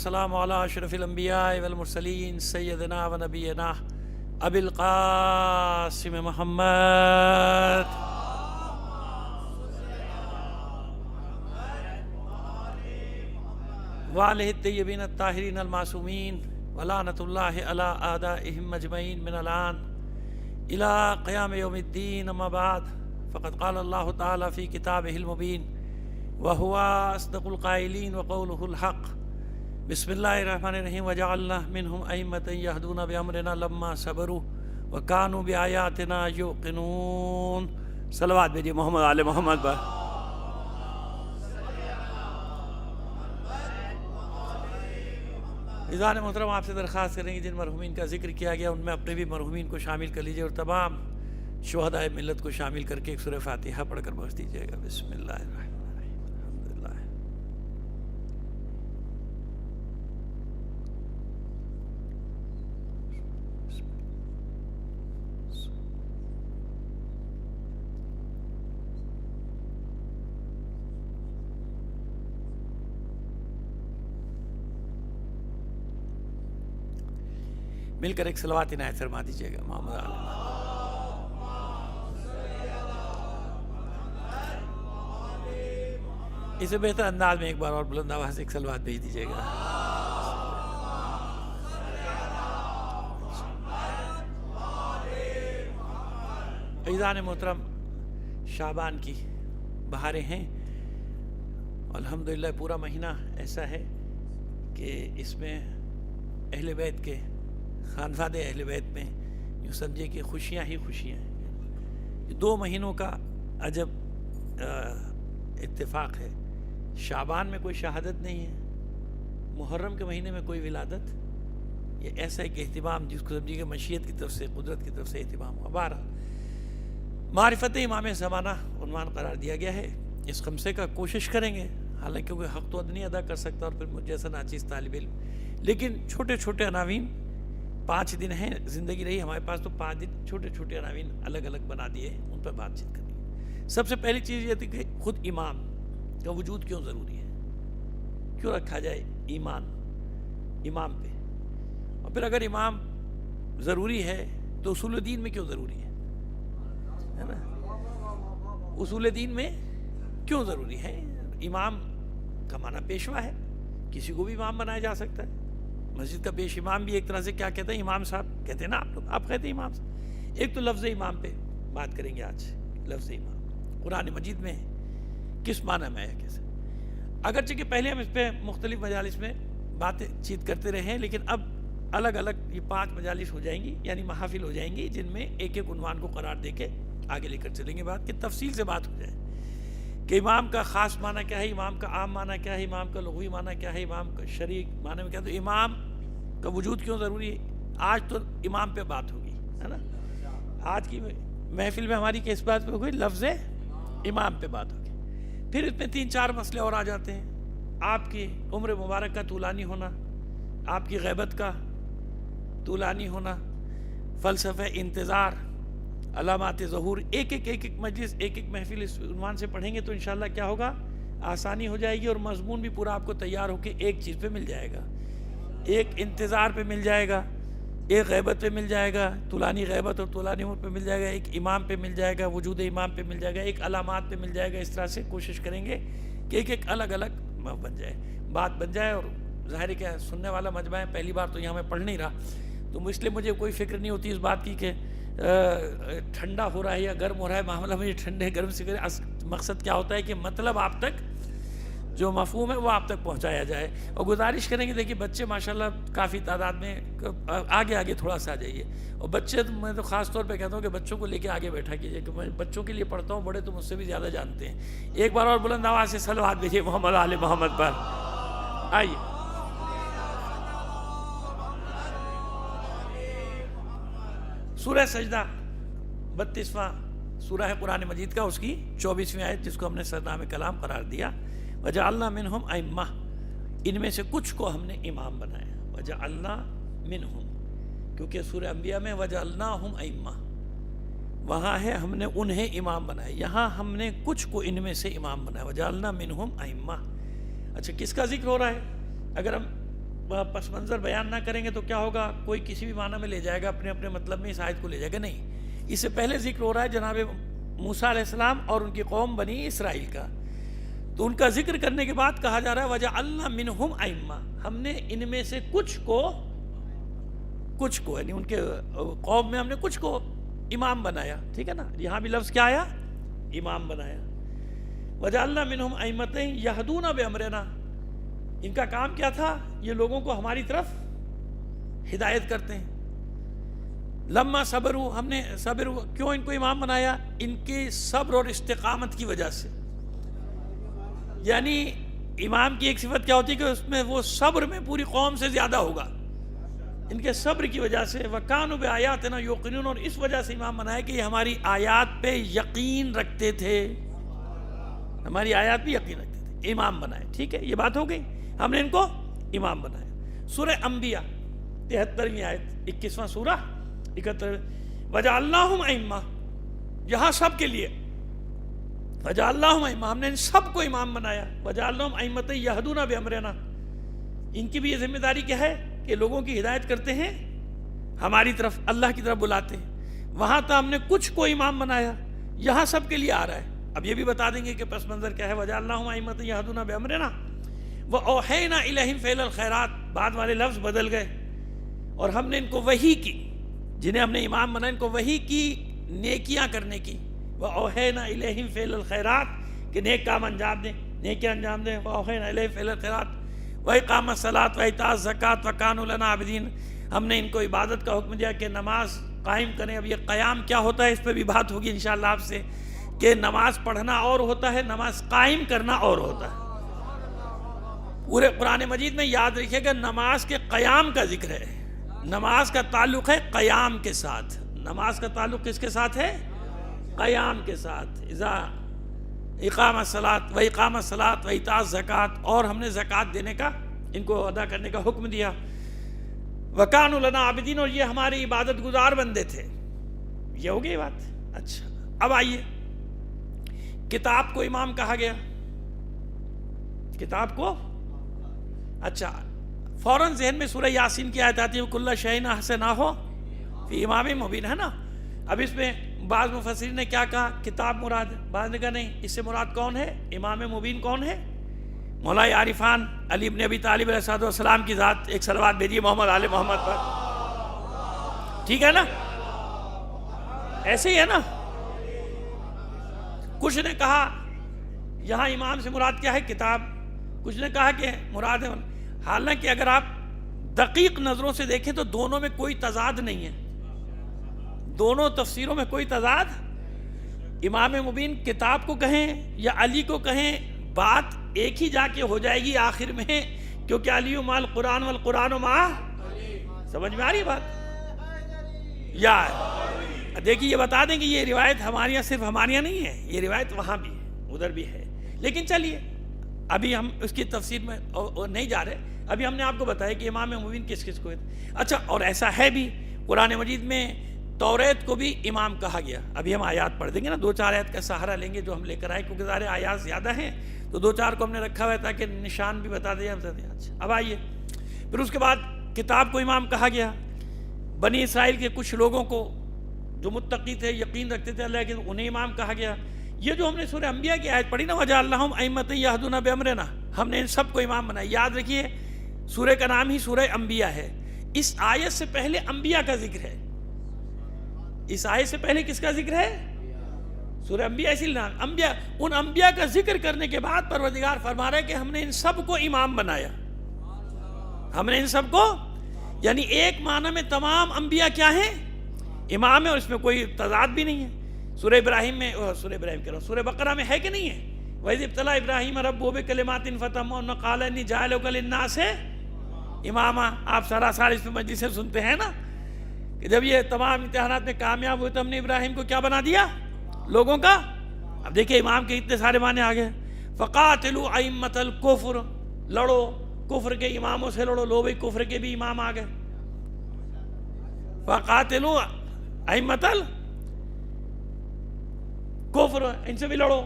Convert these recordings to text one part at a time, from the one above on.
السلام علی اشرف الانبیاء والمرسلین سیدنا و نبینا ابی القاسم محمد وآلہ الطیبین الطاہرین المعصومین ولعنۃ اللہ علی اعدائہم اجمعین من الآن الی قیام یوم الدین. اما بعد فقد قال اللہ تعالی فی کتابہ المبین وہو اصدق القائلین وقولہ الحق. بسم اللہ الرحمن الرحیم. وجعلنا منہم ائمۃ یہدون بامرنا لما صبروا وکانوا بآیاتنا یوقنون. صلوات بھیجیے محمد آل محمد پر. عزیزان محترم، آپ سے درخواست کریں گے جن مرحومین کا ذکر کیا گیا ان میں اپنے بھی مرحومین کو شامل کر لیجئے اور تمام شہدائے ملت کو شامل کر کے ایک سورہ فاتحہ پڑھ کر بخش دیجیے گا. بسم اللہ الرحمن الرحیم. الحمدللہ. مل کر ایک صلوات عنایت فرما دیجیے گا. محمد علیہ اسے بہتر انداز میں ایک بار اور بلند آواز سے ایک صلوات بھیج دیجیے گا. عزیزان محترم، شعبان کی بہاریں ہیں. الحمدللہ پورا مہینہ ایسا ہے کہ اس میں اہل بیت کے خانفاد اہل بیت میں یوں سمجھے کہ خوشیاں ہی خوشیاں ہیں. 2 مہینوں کا عجب اتفاق ہے. شعبان میں کوئی شہادت نہیں ہے، محرم کے مہینے میں کوئی ولادت. یہ ایسا ایک اہتمام جس کو سمجھیے کہ مشیت کی طرف سے، قدرت کی طرف سے اہتمام ہوا. بہرحال معرفت امام زمانہ عنوان قرار دیا گیا ہے. اس خمسے کا کوشش کریں گے، حالانکہ کوئی حق تو نہیں ادا کر سکتا اور پھر مجھ جیسا ناچیز طالب علم، لیکن چھوٹے چھوٹے عناوین 5 دن ہیں زندگی رہی ہمارے پاس، تو 5 دن چھوٹے چھوٹے عناوین الگ الگ بنا دیے، ان پر بات چیت کرنی ہے. سب سے پہلی چیز یہ تھی کہ خود امام کا وجود کیوں ضروری ہے، کیوں رکھا جائے ایمان امام پہ. اور پھر اگر امام ضروری ہے تو اصول دین میں کیوں ضروری ہے نا؟ اصول دین میں کیوں ضروری ہے؟ امام کا معنی پیشوا ہے، کسی کو بھی امام بنایا جا سکتا ہے. مسجد کا پیش امام بھی ایک طرح سے کیا کہتے ہیں؟ امام صاحب کہتے ہیں نا آپ لوگ، آپ کہتے ہیں امام صاحب. ایک تو لفظ امام پہ بات کریں گے آج. لفظ امام قرآن مجید میں کس معنی میں ہے، کیسے؟ اگرچہ کہ پہلے ہم اس پہ مختلف مجالس میں باتیں چیت کرتے رہے ہیں، لیکن اب الگ الگ یہ 5 مجالس ہو جائیں گی، یعنی محافل ہو جائیں گی، جن میں ایک ایک عنوان کو قرار دے کے آگے لے کر چلیں گے بات، کہ تفصیل سے بات ہو جائے کہ امام کا خاص معنی کیا ہے، امام کا عام معنی کیا ہے، امام کا لغوی معنی کیا ہے، امام کا شرعی معنی میں کیا ہے، تو امام کا وجود کیوں ضروری ہے. آج تو امام پہ بات ہوگی، ہے نا. آج کی محفل میں ہماری کس بات پہ ہوگی؟ لفظ امام پہ بات ہوگی. پھر اس میں 3-4 مسئلے اور آ جاتے ہیں. آپ کی عمر مبارک کا طولانی ہونا، آپ کی غیبت کا طولانی ہونا، فلسفہ انتظار، علامات ظہور. ایک ایک مجلس، ایک ایک محفل اس عنوان سے پڑھیں گے تو انشاءاللہ کیا ہوگا، آسانی ہو جائے گی اور مضمون بھی پورا آپ کو تیار ہو کے ایک چیز پہ مل جائے گا. ایک انتظار پہ مل جائے گا، ایک غیبت پہ مل جائے گا، طولانی غیبت اور طولانی عمر پہ مل جائے گا، ایک امام پہ مل جائے گا، وجود امام پہ مل جائے گا، ایک علامات پہ مل جائے گا. اس طرح سے کوشش کریں گے کہ ایک ایک الگ الگ بن جائے، بات بن جائے. اور ظاہر ہے کہ سننے والا مجمع ہے، پہلی بار تو یہاں میں پڑھ نہیں رہا، تو اس لیے مجھے کوئی فکر نہیں ہوتی اس بات کی کہ ٹھنڈا ہو رہا ہے یا گرم ہو رہا ہے. معاملہ مجھے ٹھنڈے گرم سے مقصد کیا ہوتا ہے کہ مطلب آپ تک جو مفہوم ہے وہ آپ تک پہنچایا جائے. اور گزارش کریں گے، دیکھیے بچے ماشاءاللہ کافی تعداد میں آگے تھوڑا سا آ جائیے. اور بچے میں تو خاص طور پہ کہتا ہوں کہ بچوں کو لے کے آگے بیٹھا کیجیے، کہ میں بچوں کے لیے پڑھتا ہوں، بڑے تو مجھ سے بھی زیادہ جانتے ہیں. ایک بار اور بلند آواز سے صلوات بھیجیے محمد آل محمد پر. آئیے سورہ سجدہ 32واں سورہ ہے قرآن مجید کا، اس کی 24ویں آیت جس کو ہم نے سرنام کلام قرار دیا. وجعلنا منہم ائمہ، ان میں سے کچھ کو ہم نے امام بنایا. وجعلنا منہم، کیونکہ سورہ انبیاء میں وجعلناہم ائمہ، وہاں ہے ہم نے انہیں امام بنایا، یہاں ہم نے کچھ کو ان میں سے امام بنایا. وجعلنا منہم ائمہ. اچھا کس کا ذکر ہو رہا ہے؟ اگر ہم پس منظر بیان نہ کریں گے تو کیا ہوگا، کوئی کسی بھی معنی میں لے جائے گا، اپنے اپنے مطلب میں اس آیت کو لے جائے گا. نہیں، اس سے پہلے ذکر ہو رہا ہے جناب موسیٰ علیہ السلام اور ان کی قوم بنی اسرائیل کا. تو ان کا ذکر کرنے کے بعد کہا جا رہا ہے وَجَعَلْنَا مِنْهُمْ أَئِمَّةً، ہم نے ان میں سے کچھ کو یعنی ان کے قوم میں ہم نے کچھ کو امام بنایا. ٹھیک ہے نا، یہاں بھی لفظ کیا آیا، امام بنایا. وَجَعَلْنَا مِنْهُمْ أَئِمَّةً يَهْدُونَ بِأَمْرِنَا، ان کا کام کیا تھا، یہ لوگوں کو ہماری طرف ہدایت کرتے ہیں. لما صبروا، ہم نے صبر، کیوں ان کو امام بنایا، ان کے صبر اور استقامت کی وجہ سے. یعنی امام کی ایک صفت کیا ہوتی ہے کہ اس میں وہ صبر میں پوری قوم سے زیادہ ہوگا. ان کے صبر کی وجہ سے وَكَانُوا بِآيَاتِنَا يُوقِنُونَ، اور اس وجہ سے امام بنایا کہ یہ ہماری آیات پہ یقین رکھتے تھے، ہماری آیات پہ یقین رکھتے تھے، امام بنائے. ٹھیک ہے، یہ بات ہو گئی، ہم نے ان کو امام بنایا. سورہ انبیاء 73ویں آیت، 21واں سورہ 71. وَجَعَلْنَاهُمْ أَئِمَّةً، یہاں سب کے لیے وَجَعَلْنَاهُمْ أَئِمَّةً، ہم نے ان سب کو امام بنایا. وَجَعَلْنَاهُمْ أَئِمَّةً يَهْدُونَ بِأَمْرِنَا، ان کی بھی یہ ذمہ داری کیا ہے کہ لوگوں کی ہدایت کرتے ہیں، ہماری طرف، اللہ کی طرف بلاتے ہیں. وہاں تو ہم نے کچھ کو امام بنایا، یہاں سب کے لیے آ رہا ہے. اب یہ بھی بتا دیں گے کہ پس منظر کیا ہے. وَجَعَلْنَاهُمْ أَئِمَّةً يَهْدُونَ بِأَمْرِنَا وَأَوْحَيْنَا إِلَيْهِمْ فِعْلَ الْخَيْرَاتِ، بعد والے لفظ بدل گئے، اور ہم نے ان کو وحی کی، جنہیں ہم نے امام بنایا ان کو وحی کی نیکیاں کرنے کی. وَأَوْحَيْنَا إِلَيْهِمْ فِعْلَ الْخَيْرَاتِ، کہ نیک کام انجام دیں، نیکیاں انجام دیں. وَأَوْحَيْنَا إِلَيْهِمْ فِعْلَ الْخَيْرَاتِ وَإِقَامَ الصَّلَاةِ وَإِيتَاءَ الزَّكَاةِ وَكَانُوا لَنَا عَابِدِينَ، ہم نے ان کو عبادت کا حکم دیا کہ نماز قائم کریں. اب یہ قیام کیا ہوتا ہے، اس پہ بھی بات ہوگی انشاءاللہ آپ سے، کہ نماز پڑھنا اور ہوتا ہے، نماز قائم کرنا اور ہوتا ہے. پورے قرآن مجید میں یاد رکھیے گا نماز کے قیام کا ذکر ہے، نماز کا تعلق ہے قیام کے ساتھ. نماز کا تعلق کس کے ساتھ ہے، قیام کے ساتھ. اذا اقام الصلاۃ وإقام الصلاۃ وإیتاء الزکوٰۃ، اور ہم نے زکوٰۃ دینے کا، ان کو ادا کرنے کا حکم دیا. وَكَانُوا لَنَا عَابِدِينَ، اور یہ ہماری عبادت گزار بندے تھے. یہ ہو گئی بات. اچھا، اب آئیے، کتاب کو امام کہا گیا، کتاب کو. اچھا، فوراً ذہن میں سورہ یاسین کی آیت آتی ہے وَكُلَّ شَيْءٍ أَحْصَيْنَاهُ فِي إِمَامٍ مُبِينٍ، ہے نا. اب اس میں بعض مفسرین نے کیا کہا، کتاب مراد ہے، بعض نے کہا نہیں، اس سے مراد کون ہے، امام مبین کون ہے، مولا عارفان علی ابن ابی طالب علیہ السلام کی ذات. ایک صلوات بھیجیے محمد آل محمد پر. ٹھیک ہے نا، ایسے ہی ہے نا. کچھ نے کہا یہاں امام سے مراد کیا ہے، کتاب. کچھ نے کہا کہ مراد ہے، حالانکہ اگر آپ دقیق نظروں سے دیکھیں تو دونوں میں کوئی تضاد نہیں ہے، دونوں تفسیروں میں کوئی تضاد. امام مبین کتاب کو کہیں یا علی کو کہیں، بات ایک ہی جا کے ہو جائے گی آخر میں، کیونکہ علی مع القرآن والقرآن مع، سمجھ میں آ رہی ہے بات. یا دیکھیے، یہ بتا دیں کہ یہ روایت ہمارے یہاں صرف ہمارے یہاں نہیں ہے، یہ روایت وہاں بھی ہے، ادھر بھی ہے. لیکن چلیے ابھی ہم اس کی تفسیر میں نہیں جا رہے، ابھی ہم نے آپ کو بتایا کہ امام مبین کس کس کو ہے. اچھا، اور ایسا ہے بھی قرآن مجید میں توریت کو بھی امام کہا گیا. ابھی ہم آیات پڑھ دیں گے نا، 2-4 آیات کا سہارا لیں گے جو ہم لے کر آئے، کیونکہ سارے آیات زیادہ ہیں تو 2-4 کو ہم نے رکھا ہوا ہے تاکہ نشان بھی بتا دیں. اچھا، اب آئیے، پھر اس کے بعد کتاب کو امام کہا گیا. بنی اسرائیل کے کچھ لوگوں کو جو متقی تھے، یقین رکھتے تھے اللہ کے، انہیں امام کہا گیا. یہ جو ہم نے سورہ انبیاء کی آیت پڑھی نا، وَجَعَلْنَاهُمْ أَئِمَّةً يَهْدُونَ بِأَمْرِنَا، ہم نے ان سب کو امام بنایا. یاد رکھیے سورہ کا نام ہی سورہ انبیاء ہے. اس آیت سے پہلے انبیاء کا ذکر ہے. اس آیت سے پہلے کس کا ذکر ہے، سورہ انبیاء. اسی لیے انبیاء، ان انبیاء کا ذکر کرنے کے بعد پروردگار فرما رہا ہے کہ ہم نے ان سب کو امام بنایا. ہم نے ان سب کو، یعنی ایک معنی میں تمام انبیاء کیا ہیں، امام ہے، اور اس میں کوئی تضاد بھی نہیں ہے. سورہ ابراہیم میں، سورہ ابراہیم کہہ رہا ہوں، سورہ بقرہ میں ہے کہ نہیں ہے، وَإِذِ ابْتَلَىٰ إِبْرَاهِيمَ رَبُّهُ بِكَلِمَاتٍ فَأَتَمَّهُنَّ قَالَ إِنِّي جَاعِلُكَ لِلنَّاسِ إِمَامًا. آپ سارا اس میں مجلس سے سنتے ہیں نا کہ جب یہ تمام امتحانات میں کامیاب ہوئے تو ہم نے ابراہیم کو کیا بنا دیا، لوگوں کا. اب دیکھیں امام کے اتنے سارے معنی آ گئے. فَقَاتِلُوا أَئِمَّةَ الْكُفْرِ، لڑو کفر کے اماموں سے لڑو. لو بھائی کفر کے بھی امام آ گئے. فَقَاتِلُوا أَئِمَّةَ الْكُفْرِ، ان سے بھی لڑو.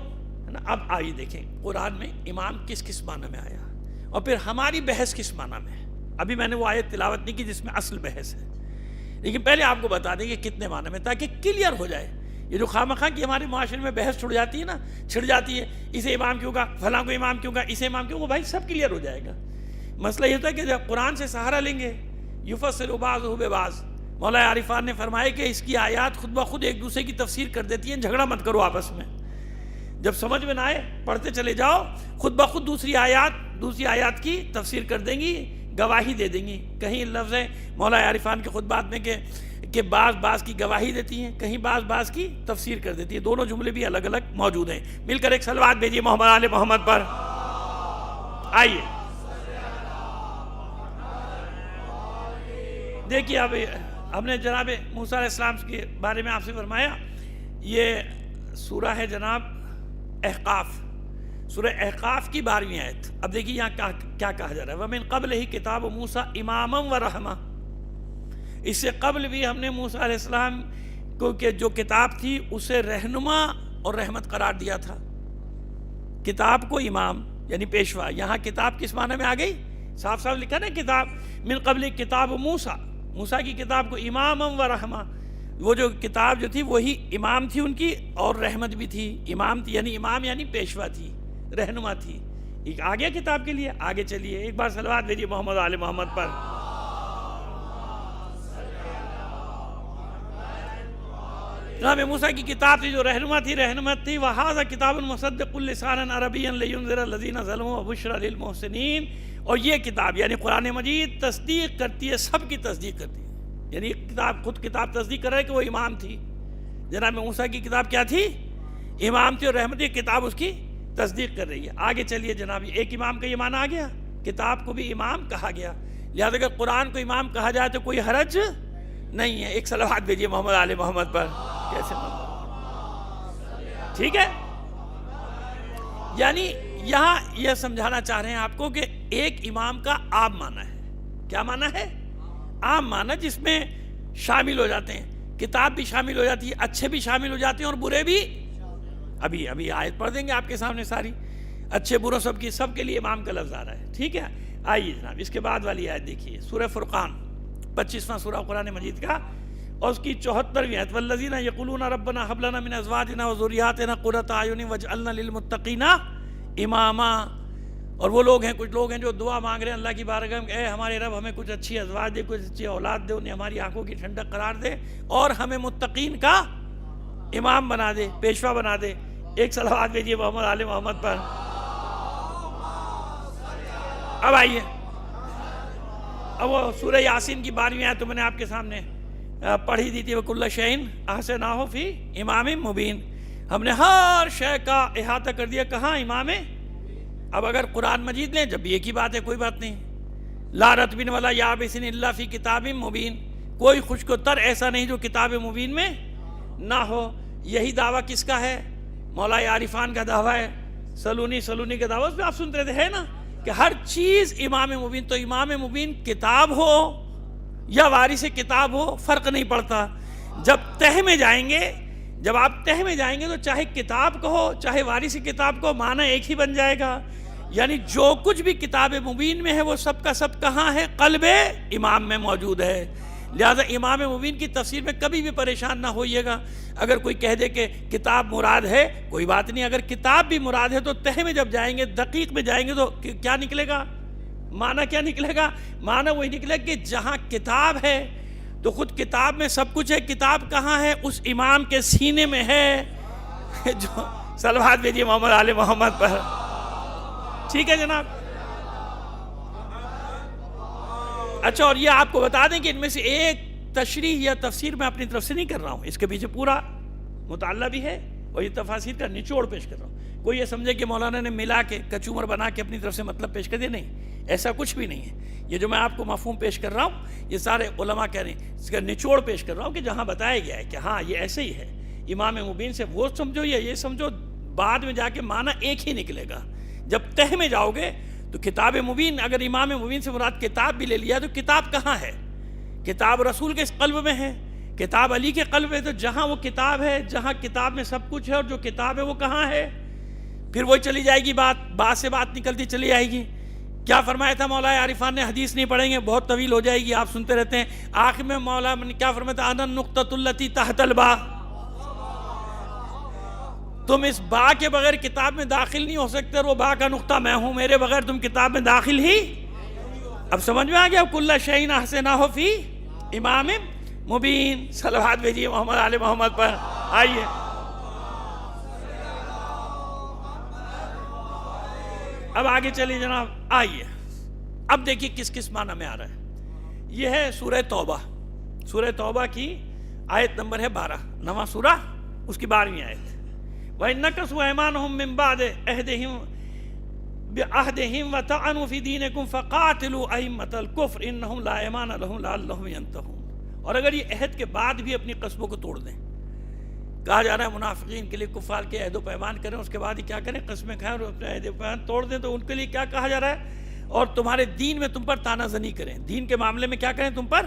اب آئیے دیکھیں قرآن میں امام کس کس معنی میں آیا، اور پھر ہماری بحث کس معنی میں ہے. ابھی میں نے وہ آیت تلاوت نہیں کی جس میں اصل بحث ہے، لیکن پہلے آپ کو بتا دیں کہ کتنے معنی میں، تاکہ کلیئر ہو جائے۔ یہ جو خواہ کی ہمارے معاشرے میں بحث چھڑ جاتی ہے نا، چھڑ جاتی ہے، اسے امام کیوں کہا، فلاں کو امام کیوں کہا، اسے امام کیوں کہا، بھائی سب کلیئر ہو جائے گا۔ مسئلہ یہ ہوتا ہے کہ جب قرآن سے سہارا لیں گے، یفسر بعضہ ببعض، مولا عارفان نے فرمایا کہ اس کی آیات خود بخود ایک دوسرے کی تفسیر کر دیتی ہیں، جھگڑا مت کرو آپس میں، جب سمجھ میں نہ آئے پڑھتے چلے جاؤ، خود بخود دوسری آیات کی تفسیر کر دیں گی، گواہی دے دیں گی۔ کہیں لفظ ہے مولا عارفان کے خطبات میں کہ بعض کی گواہی دیتی ہیں، کہیں بعض کی تفسیر کر دیتی ہیں، دونوں جملے بھی الگ الگ موجود ہیں۔ مل کر ایک صلوات بھیجیے محمد آل محمد پر۔ آئیے دیکھیے، اب ہم نے جناب موسیٰ علیہ السلام کے بارے میں آپ سے فرمایا، یہ سورہ ہے جناب احقاف، سورہ احقاف کی 12ویں آیت۔ اب دیکھیے یہاں کیا کہا جا رہا ہے، وَمِن قَبْلِهِ کتاب موسیٰ اماما وَرَحْمَةً، اس سے قبل بھی ہم نے موسیٰ علیہ السلام کو کہ جو کتاب تھی اسے رہنما اور رحمت قرار دیا تھا۔ کتاب کو امام یعنی پیشوا، یہاں کتاب کس معنی میں آ گئی؟ صاف صاف لکھا نا کتاب، من قبل کتاب موسیٰ کی کتاب کو اماما ورحمہ، وہ جو کتاب جو تھی وہی امام تھی ان کی اور رحمت بھی تھی۔ امام تھی یعنی امام یعنی پیشوا تھی، رہنما تھی۔ ایک آگے کتاب کے لیے آگے چلیے، ایک بار صلوات بھیجیے محمد آل محمد پر۔ جناب موسیٰ کی کتاب تھی جو رہنما تھی، رحمت تھی۔ وَهَذَا كِتَابٌ مُصَدِّقٌ لِسَانًا عَرَبِيًّا لِيُنذِرَ الَّذِينَ ظَلَمُوا وَبُشْرًا لِلْمُحْسِنِينَ، اور یہ کتاب یعنی قرآن مجید تصدیق کرتی ہے، سب کی تصدیق کرتی ہے، یعنی خود کتاب تصدیق کر رہا ہے کہ وہ امام تھی۔ جناب موسیٰ کی کتاب کیا تھی؟ امام تھی، اور رحمتی کتاب اس کی تصدیق کر رہی ہے۔ آگے چلیے جناب، ایک امام کا یہ معنی آ گیا، کتاب کو بھی امام کہا گیا، لہذا اگر قرآن کو امام کہا جائے تو کوئی حرج نہیں ہے۔ ایک صلوات بھیجیے محمد آل محمد پر۔ کیسے ٹھیک ہے؟ یعنی یہاں یہ سمجھانا چاہ رہے ہیں آپ کو کہ ایک امام کا عام معنی ہے۔ کیا معنی ہے؟ عام معنی، جس میں شامل ہو جاتے ہیں، کتاب بھی شامل ہو جاتی ہے، اچھے بھی شامل ہو جاتے ہیں اور برے بھی۔ ابھی آیت پڑھ دیں گے آپ کے سامنے ساری، اچھے بروں سب کے لیے امام کا لفظ آ رہا ہے، ٹھیک ہے؟ آئیے جناب اس کے بعد والی آیت دیکھیے، سورہ فرقان 25واں سورہ قرآن مجید کا، اور اس کی 74ویں آیت، والذین یقولون ربنا ھب لنا من ازواجنا وذریاتنا قرۃ اعین واجعلنا للمتقین اماما، اور وہ لوگ ہیں، کچھ لوگ ہیں جو دعا مانگ رہے ہیں اللہ کی بارگاہ میں، اے ہمارے رب ہمیں کچھ اچھی ازواج دے، کچھ اچھی اولاد دے، انہیں ہماری آنکھوں کی ٹھنڈک قرار دے، اور ہمیں متقین کا امام بنا دے، پیشوا بنا دے۔ ایک صلوات بھیجیے محمد آل محمد پر۔ اب آئیے، اب وہ سورہ یاسین کی 12ویں آیت تو میں نے آپ کے سامنے پڑھی دی تھی، وَكُلَّ شَيْءٍ أَحْصَيْنَاهُ فِي إِمَامٍ مُبِينٍ، ہم نے ہر شے کا احاطہ کر دیا، کہاں؟ امام۔ اب اگر قرآن مجید لیں جب ایک ہی بات ہے، کوئی بات نہیں، لا رطب ولا یابس الا فی کتاب مبین، کوئی خشک و تر ایسا نہیں جو کتاب مبین میں نہ ہو۔ یہی دعویٰ کس کا ہے؟ مولا عارفان کا دعویٰ ہے، سلونی کا دعویٰ، اس میں آپ سنتے رہتے ہیں نا کہ ہر چیز امام مبین۔ تو امام مبین کتاب ہو یا وارث کتاب ہو فرق نہیں پڑتا۔ جب تہ میں جائیں گے، جب آپ تہ میں جائیں گے تو چاہے کتاب کو ہو چاہے وارث کتاب کو، معنی ایک ہی بن جائے گا۔ یعنی جو کچھ بھی کتاب مبین میں ہے وہ سب کا سب کہاں ہے؟ قلب امام میں موجود ہے۔ لہذا امام مبین کی تفسیر میں کبھی بھی پریشان نہ ہوئیے گا۔ اگر کوئی کہہ دے کہ کتاب مراد ہے، کوئی بات نہیں، اگر کتاب بھی مراد ہے تو تہ میں جب جائیں گے، دقیق میں جائیں گے تو کیا نکلے گا؟ معنی کیا نکلے گا؟ معنی وہی نکلے کہ جہاں کتاب ہے تو خود کتاب میں سب کچھ ہے، کتاب کہاں ہے؟ اس امام کے سینے میں ہے۔ جو صلوات بھیجیے محمد آل محمد پر۔ ٹھیک ہے جناب؟ اچھا، اور یہ آپ کو بتا دیں کہ ان میں سے ایک تشریح یا تفسیر میں اپنی طرف سے نہیں کر رہا ہوں، اس کے پیچھے پورا مطالعہ بھی ہے اور یہ تفاسیر کا نچوڑ پیش کر رہا ہوں۔ کوئی یہ سمجھے کہ مولانا نے ملا کے کچومر بنا کے اپنی طرف سے مطلب پیش کر دیا، نہیں، ایسا کچھ بھی نہیں ہے۔ یہ جو میں آپ کو مفہوم پیش کر رہا ہوں یہ سارے علماء کہہ رہے ہیں، اس کا نچوڑ پیش کر رہا ہوں کہ جہاں بتایا گیا ہے کہ ہاں یہ ایسے ہی ہے، امام مبین سے وہ سمجھو یا یہ سمجھو، بعد میں جا کے معنی ایک ہی نکلے گا۔ جب تہ میں جاؤ گے تو کتاب مبین، اگر امام مبین سے مراد کتاب بھی لے لیا تو کتاب کہاں ہے؟ کتاب رسول کے قلب میں ہے، کتاب علی کے قلب میں، تو جہاں وہ کتاب ہے، جہاں کتاب میں سب کچھ ہے اور جو کتاب ہے وہ کہاں ہے؟ پھر وہی چلی جائے گی بات سے بات نکلتی چلی جائے گی کیا فرمایا تھا مولا عارفان نے؟ حدیث نہیں پڑھیں گے، بہت طویل ہو جائے گی، آپ سنتے رہتے ہیں. آخر میں مولا نے کیا فرمایا تھا؟ انا النقطۃ التی تحت الباء. تم اس با کے بغیر کتاب میں داخل نہیں ہو سکتے، اور وہ با کا نقطہ میں ہوں، میرے بغیر تم کتاب میں داخل ہی. اب سمجھ میں آ گیا؟ کل شیء احصیناہ فی امام مبین. صلوات بھیجیے محمد آل محمد پر. آئیے اب آگے چلیے جناب. آئیے اب دیکھیے کس کس معنی میں آ رہا ہے. یہ ہے سورہ توبہ. سورہ توبہ کی آیت نمبر ہے 12، نواں سورہ، اس کی 12ویں آیت. وَإِن نَكَثُوا أَيْمَانَهُم مِّن بَعْدِ عَهْدِهِمْ بِعَهْدِهِمْ وَطَعَنُوا فِي دِينِكُمْ فَقَاتِلُوا أَئِمَّةَ الْكُفْرِ إِنَّهُمْ لَا أَيْمَانَ لَهُمْ لَعَلَّهُمْ يَنتَهُونَ. اور اگر یہ عہد کے بعد بھی اپنی قسموں کو توڑ دیں، کہا جا رہا ہے منافقین کے لیے کفار کے عہد و پیمان کریں، اس کے بعد ہی کیا کریں؟ قسمیں کھائیں اور اپنے عہد و پیمان توڑ دیں. تو ان کے لیے کیا کہا جا رہا ہے؟ اور تمہارے دین میں تم پر تانا زنی کریں، دین کے معاملے میں کیا کریں؟ تم پر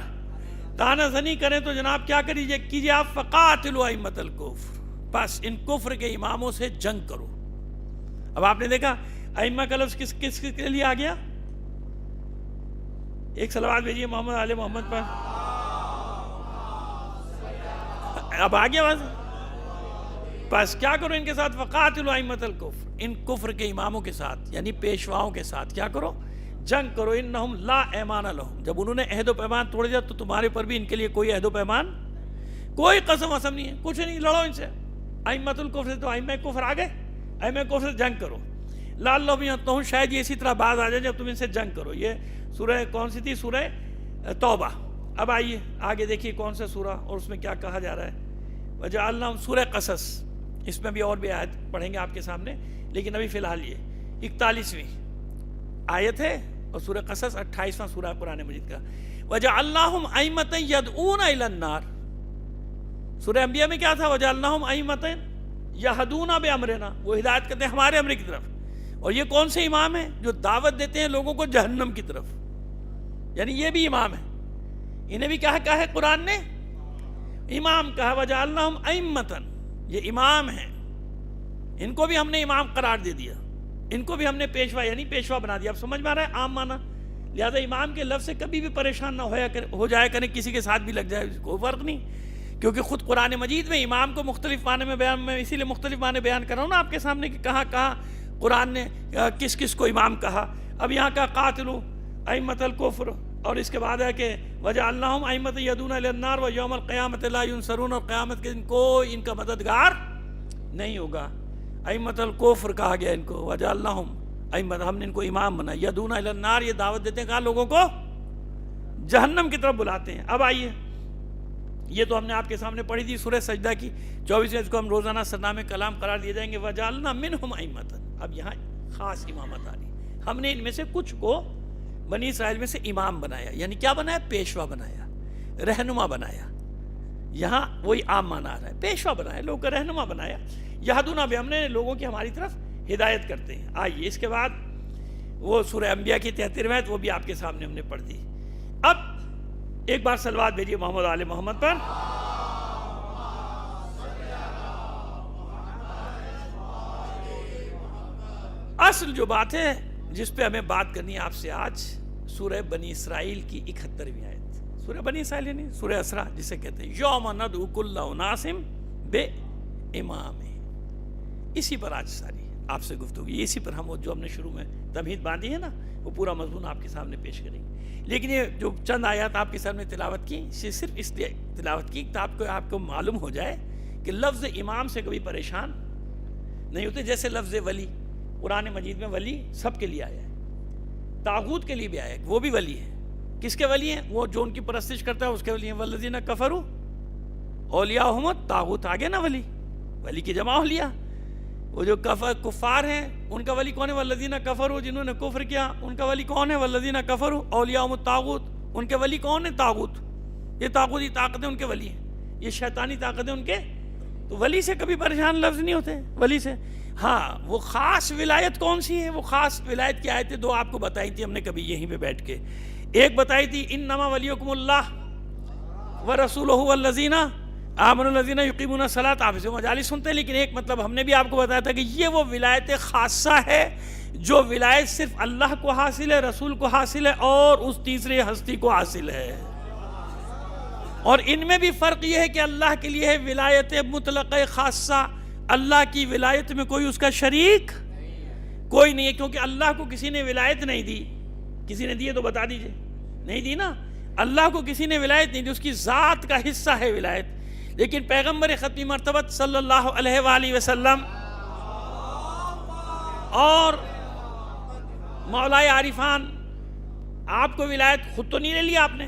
تانا زنی کریں. تو جناب کیا کیجئے آپ؟ فَقَاتِلُوا أَئِمَّةَ الْكُفْرِ. بس ان کفر کے اماموں سے جنگ کرو. اب آپ نے دیکھا ائمہ کا لفظ کس کس کے لیے آ گیا؟ ایک صلوات بھیجیے محمد آل محمد پر. اب آ گیا بس. بس کیا کرو ان کے ساتھ؟ فقاتلوا ائمۃ الکفر. ان کفر کے اماموں کے ساتھ یعنی پیشواؤں کے ساتھ کیا کرو؟ جنگ کرو. انہم لا ایمان لہم. جب انہوں نے عہد و پیمان توڑ دیا تو تمہارے پر بھی ان کے لیے کوئی عہد و پیمان، کوئی قسم وسم نہیں ہے، کچھ نہیں. لڑو ان سے. ائمۃ الکفر سے تو ائمہ کفر آ گئے، ائمہ کفر سے جنگ کرو. لعلہم ینتہون. شاید یہ اسی طرح باز آ جائے جب تم ان سے جنگ کرو. یہ سورہ کون سی تھی؟ سورہ توبہ. اب آئیے آگے دیکھیے کون سا سورہ اور اس میں کیا کہا جا رہا ہے. وجعلناہم. سورہ قصص. اس میں بھی اور بھی آیت پڑھیں گے آپ کے سامنے، لیکن ابھی فی الحال یہ 41ویں آیت ہے اور سورہ قصص 28واں سورہ قرآن مجید کا. وجعلناہم ائمۃ یدعون الی النار. سورہ انبیاء میں کیا تھا؟ وجعلناہم ائمۃ یہدون بامرنا. وہ ہدایت کرتے ہیں ہمارے امر کی طرف. اور یہ کون سے امام ہیں؟ جو دعوت دیتے ہیں لوگوں کو جہنم کی طرف. یعنی یہ بھی امام ہیں. انہیں بھی کیا کہا ہے قرآن نے؟ امام کہا. وجعلناہم ائمۃ. یہ امام ہیں، ان کو بھی ہم نے امام قرار دے دیا، ان کو بھی ہم نے پیشوا یعنی پیشوا بنا دیا. اب سمجھ میں آ رہا ہے عام معنی. لہذا امام کے لفظ سے کبھی بھی پریشان نہ ہو جائے کریں، کسی کے ساتھ بھی لگ جائے کوئی فرق نہیں، کیونکہ خود قرآن مجید میں امام کو مختلف معنی میں بیان، میں اسی لیے مختلف معنی بیان کر رہا ہوں نا آپ کے سامنے کہ کہاں کہاں قرآن نے کس کس کو امام کہا. اب یہاں کا قاتلوا ائمۃ الکفر، اور اس کے بعد ہے کہ وجعلناہم ائمۃ یدعون الی النار ویوم القیامۃ لا ینصرون. اور قیامت کے دن کوئی ان کا مددگار نہیں ہوگا. ائمۃ الکفر کہا گیا ان کو. وجعلناہم ائمۃ. ہم نے ان کو امام بنا. یدعون الی النار. یہ دعوت دیتے ہیں کہاں؟ لوگوں کو جہنم کی طرف بلاتے ہیں. اب آئیے یہ تو ہم نے آپ کے سامنے پڑھی تھی سورہ سجدہ کی 24ویں، اس کو ہم روزانہ سرنامے کلام قرار دیے جائیں گے. وجعلنا منہم ائمۃ. اب یہاں خاص امامت آ رہی. ہم نے ان میں سے کچھ کو بنی اسرائیل میں سے امام بنایا. یعنی کیا بنایا؟ پیشوا بنایا، رہنما بنایا. یہاں وہی عام معنی آ رہا ہے. پیشوا بنایا، لوگوں کا رہنما بنایا. یہدون بھی ہم نے لوگوں کی ہماری طرف ہدایت کرتے ہیں. آئیے اس کے بعد وہ سورہ انبیاء کی 73 آیت، وہ بھی آپ کے سامنے ہم نے پڑھ دی. اب ایک بار صلوات بھیجیے محمد آل محمد پر. اصل جو بات ہے جس پہ ہمیں بات کرنی ہے آپ سے آج، سورہ بنی اسرائیل کی 71ویں آیت. سورہ بنی اسرائیل یعنی سورہ اسراء جسے کہتے ہیں. یوم ندعو کل اناس بامام. اسی پر آج ساری آپ سے گفتگو. اسی پر ہم جو ہم نے شروع میں تمہید باندھی ہے نا، وہ پورا مضمون آپ کے سامنے پیش کریں گے. لیکن یہ جو چند آیات آپ کے سامنے تلاوت کی، صرف اس لیے تلاوت کی کہ آپ کو معلوم ہو جائے کہ لفظ امام سے کبھی پریشان نہیں ہوتے. جیسے لفظ ولی قرآن مجید میں ولی سب کے لیے آیا ہے، طاغوت کے لیے بھی آیا ہے، وہ بھی ولی ہے. کس کے ولی ہیں؟ وہ جو ان کی پرستش کرتا ہے اس کے ولی ہیں. والذین کفروا اولیاءہم الطاغوت. آگے نا ولی، ولی کی جمع اولیاء. وہ جو کفار ہیں ان کا ولی کون ہے؟ والذین کفروا. جنہوں نے کفر کیا ان کا ولی کون ہے؟ والذین کفروا اولیاءہم الطاغوت. ان کے ولی کون ہے؟ طاغوت. یہ طاغوتی طاقتیں ان کے ولی ہیں، یہ شیطانی طاقتیں ان کے. تو ولی سے کبھی پریشان لفظ نہیں ہوتے ولی سے. ہاں وہ خاص ولایت کون سی ہے؟ وہ خاص ولایت کی آیتیں دو آپ کو بتائی تھی ہم نے کبھی یہیں پہ بیٹھ کے. ایک بتائی تھی انما ولیکم اللہ ورسولہ والذین آمنوا الذین یقیمون الصلاۃ، آپ اسے مجالس سنتے ہیں، لیکن ایک مطلب ہم نے بھی آپ کو بتایا تھا کہ یہ وہ ولایت خاصہ ہے جو ولایت صرف اللہ کو حاصل ہے، رسول کو حاصل ہے اور اس تیسرے ہستی کو حاصل ہے. اور ان میں بھی فرق یہ ہے کہ اللہ کے لیے ہے ولایت مطلق خاصہ، اللہ کی ولایت میں کوئی اس کا شریک کوئی نہیں ہے، کیونکہ اللہ کو کسی نے ولایت نہیں دی. کسی نے دی ہے تو بتا دیجئے، نہیں دی نا. اللہ کو کسی نے ولایت نہیں دی، اس کی ذات کا حصہ ہے ولایت. لیکن پیغمبر ختمی مرتبت صلی اللہ علیہ وآلہ وسلم اور مولا عارفان، آپ کو ولایت خود تو نہیں لے لیا آپ نے،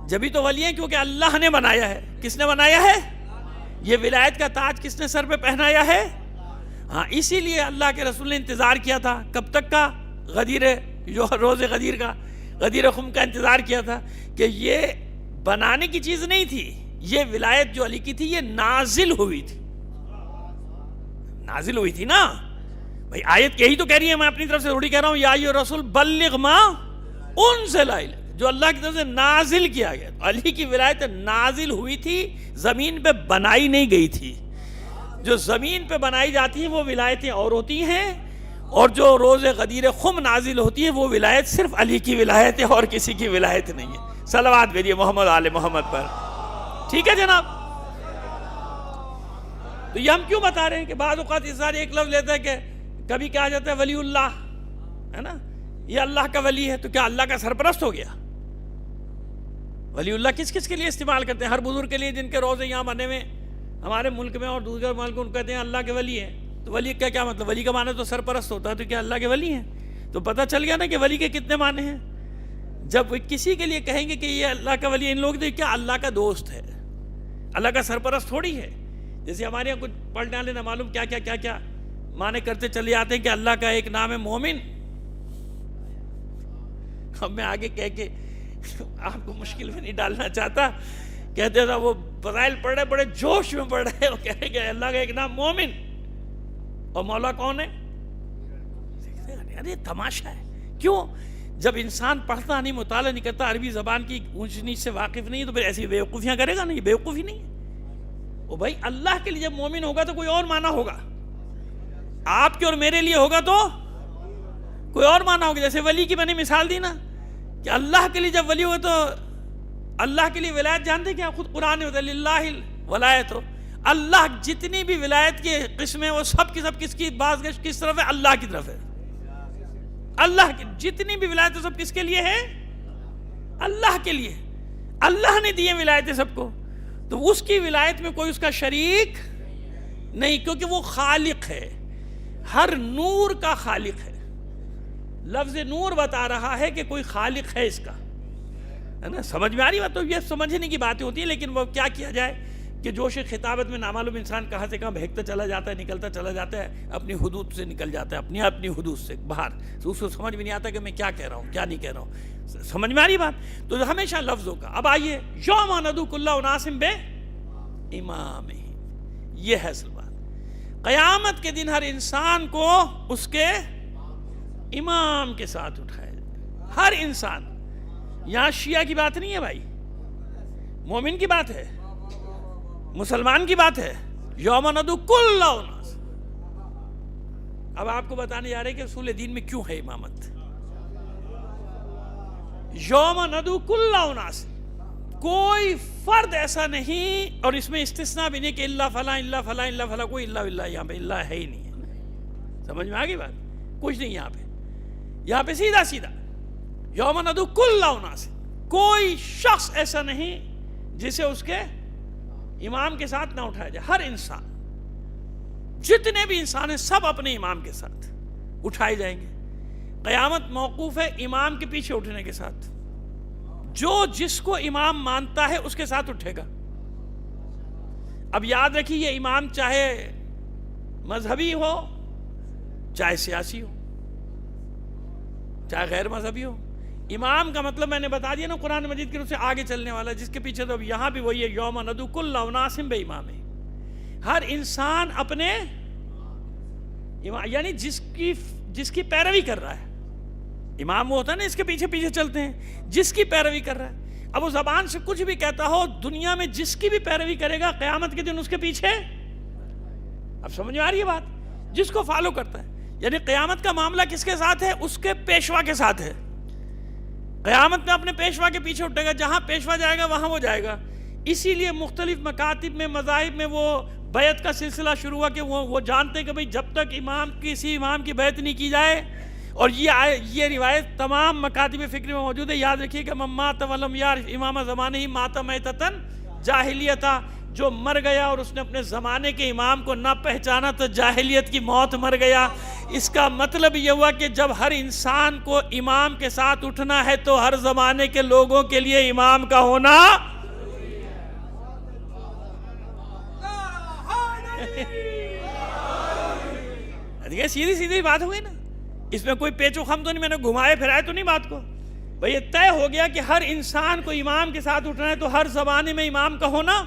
جبھی تو ولی ہیں کیونکہ اللہ نے بنایا ہے. کس نے بنایا ہے؟ یہ ولایت کا تاج کس نے سر پہ پہنایا ہے؟ ہاں، اسی لیے اللہ کے رسول نے انتظار کیا تھا. کب تک کا؟ غدیر، جو روز غدیر کا، غدیر خم کا انتظار کیا تھا کہ یہ بنانے کی چیز نہیں تھی. یہ ولایت جو علی کی تھی یہ نازل ہوئی تھی. نازل ہوئی تھی نا بھائی. آیت یہی تو کہہ رہی ہے، میں اپنی طرف سے تھوڑی کہہ رہا ہوں. یا ایھا الرسول بلغ ما انزل الیک، جو اللہ کی طرف سے نازل کیا گیا. علی کی ولایت نازل ہوئی تھی، زمین پہ بنائی نہیں گئی تھی. جو زمین پہ بنائی جاتی ہیں وہ ولایتیں اور ہوتی ہیں، اور جو روز غدیر خم نازل ہوتی ہے وہ ولایت صرف علی کی ولایت ہے اور کسی کی ولایت نہیں ہے. صلوات بھیجیے محمد آل محمد پر. ٹھیک ہے جناب. تو یہ ہم کیوں بتا رہے ہیں کہ بعض اوقات اس طرح ایک لفظ لیتا ہے کہ کبھی کہا جاتا ہے ولی اللہ ہے نا، یہ اللہ کا ولی ہے، تو کیا اللہ کا سرپرست ہو گیا؟ ولی اللہ کس کس کے لیے استعمال کرتے ہیں؟ ہر بزرگ کے لیے جن کے روزے یہاں بنے ہوئے ہمارے ملک میں اور دوسرے ملک ان کہتے ہیں اللہ کے ولی ہیں. تو ولی کا کیا مطلب؟ ولی کا معنی تو سرپرست ہوتا ہے، تو کیا اللہ کے ولی ہیں؟ تو پتہ چل گیا نا کہ ولی کے کتنے معنی ہیں. جب وہ کسی کے لیے کہیں گے کہ یہ اللہ کا ولی ہے، ان لوگ تو کیا اللہ کا دوست ہے، اللہ کا سرپرست تھوڑی ہے. جیسے ہمارے یہاں کچھ پڑھنے والے نہ معلوم کیا کیا کیا کیا معنی کرتے چلے آتے ہیں کہ اللہ کا ایک نام ہے مومن. اب میں آگے کہہ کے آپ کو مشکل میں نہیں ڈالنا چاہتا. کہتے تھا وہ فضائل پڑھ رہے، بڑے جوش میں پڑھ رہے، وہ کہہ رہے کہ اللہ کا ایک نام مومن، اور مولا کون ہے؟ ارے تماشا ہے. کیوں؟ جب انسان پڑھتا نہیں، مطالعہ نہیں کرتا، عربی زبان کی اونچ نیچ سے واقف نہیں ہے، تو پھر ایسی بیوقوفیاں کرے گا. نہیں، یہ بیوقوفی نہیں ہے. وہ بھائی اللہ کے لیے جب مومن ہوگا تو کوئی اور معنی ہوگا، آپ کے اور میرے لیے ہوگا تو کوئی اور معنی ہوگا. جیسے ولی کی میں نے مثال دی نا کہ اللہ کے لیے جب ولی ہوگا تو اللہ کے لیے ولایت جانتے کیا؟ خود قرآن میں ہوتا ہے للہ الولایت. اللہ جتنی بھی ولایت کی قسمیں وہ سب کی سب کس کی بازگشت کس طرف ہے؟ اللہ کی طرف ہے. اللہ کی جتنی بھی ولایت سب کس کے لیے ہے؟ اللہ کے لیے. اللہ نے دی ولایتیں سب کو، تو اس کی ولایت میں کوئی اس کا شریک نہیں، کیونکہ وہ خالق ہے، ہر نور کا خالق ہے. لفظ نور بتا رہا ہے کہ کوئی خالق ہے اس کا، ہے نا. سمجھ میں آ رہی بات؟ تو یہ سمجھنے کی باتیں ہوتی ہیں، لیکن وہ کیا کیا جائے کہ جوش خطابت میں نامعلوم انسان کہاں سے کہاں بہکتا چلا جاتا ہے، نکلتا چلا جاتا ہے، اپنی حدود سے نکل جاتا ہے، اپنی حدود سے باہر. تو اس کو سمجھ میں نہیں آتا کہ میں کیا کہہ رہا ہوں کیا نہیں کہہ رہا ہوں. سمجھ میں آ رہی بات؟ تو ہمیشہ لفظوں کا. اب آئیے، یوم ندعو کل اناس بے امامہم، یہ ہے اصل بات. قیامت کے دن ہر انسان کو اس کے امام کے ساتھ اٹھایا جائے. ہر انسان. یہاں شیعہ کی بات نہیں ہے بھائی، مومن کی بات ہے، مسلمان کی بات ہے. یوم ندعو کل اناس. اب آپ کو بتانے جا رہے ہیں کہ اصول دین میں کیوں ہے امامت. یوم ندعو کل اناس، کوئی فرد ایسا نہیں، اور اس میں استثناء بھی نہیں کہ اللہ فلاں اللہ فلاں اللہ فلاں، کوئی اللہ باللہ یہاں پہ اللہ ہے ہی نہیں ہے. سمجھ میں آگئی بات؟ کچھ نہیں یہاں پہ. یہاں پہ سیدھا سیدھا یوم ندعو کل اناس، کوئی شخص ایسا نہیں جسے اس کے امام کے ساتھ نہ اٹھایا جائے. ہر انسان، جتنے بھی انسان ہیں سب اپنے امام کے ساتھ اٹھائے جائیں گے. قیامت موقوف ہے امام کے پیچھے اٹھنے کے ساتھ. جو جس کو امام مانتا ہے اس کے ساتھ اٹھے گا. اب یاد رکھیے، یہ امام چاہے مذہبی ہو، چاہے سیاسی ہو، چاہے غیر مذہبی ہو. امام کا مطلب میں نے بتا دیا نا قرآن مجید کی روح سے آگے چلنے والا، جس کے پیچھے تو اب یہاں بھی وہی ہے، یوم ندعو کل اناس بامامہم. ہر انسان اپنے امام، یعنی جس کی پیروی کر رہا ہے. امام وہ ہوتا ہے نا اس کے پیچھے پیچھے چلتے ہیں، جس کی پیروی کر رہا ہے. اب وہ زبان سے کچھ بھی کہتا ہو، دنیا میں جس کی بھی پیروی کرے گا قیامت کے دن اس کے پیچھے، اب سمجھ میں آ رہی ہے بات، جس کو فالو کرتا ہے. یعنی قیامت کا معاملہ کس کے ساتھ ہے؟ اس کے پیشوا کے ساتھ ہے. قیامت میں اپنے پیشوا کے پیچھے اٹھے گا، جہاں پیشوا جائے گا وہاں وہ جائے گا. اسی لیے مختلف مکاتب میں، مذاہب میں وہ بیعت کا سلسلہ شروع ہوا کہ وہ جانتے ہیں کہ بھئی جب تک کسی امام کی بیعت نہیں کی جائے، اور یہ روایت تمام مکاتب فکر میں موجود ہے. یاد رکھیے کہ من مات ولم یعرف امام زمانہ ہی مات میتۃ جاہلیۃ، جو مر گیا اور اس نے اپنے زمانے کے امام کو نہ پہچانا تو جاہلیت کی موت مر گیا. اس کا مطلب یہ ہوا کہ جب ہر انسان کو امام کے ساتھ اٹھنا ہے تو ہر زمانے کے لوگوں کے لیے امام کا ہونا سیدھی سیدھی بات ہوئی نا. اس میں کوئی پیچ و خم تو نہیں، میں نے گھمائے پھرائے تو نہیں بات کو. بھئی یہ طے ہو گیا کہ ہر انسان کو امام کے ساتھ اٹھنا ہے تو ہر زمانے میں امام کا ہونا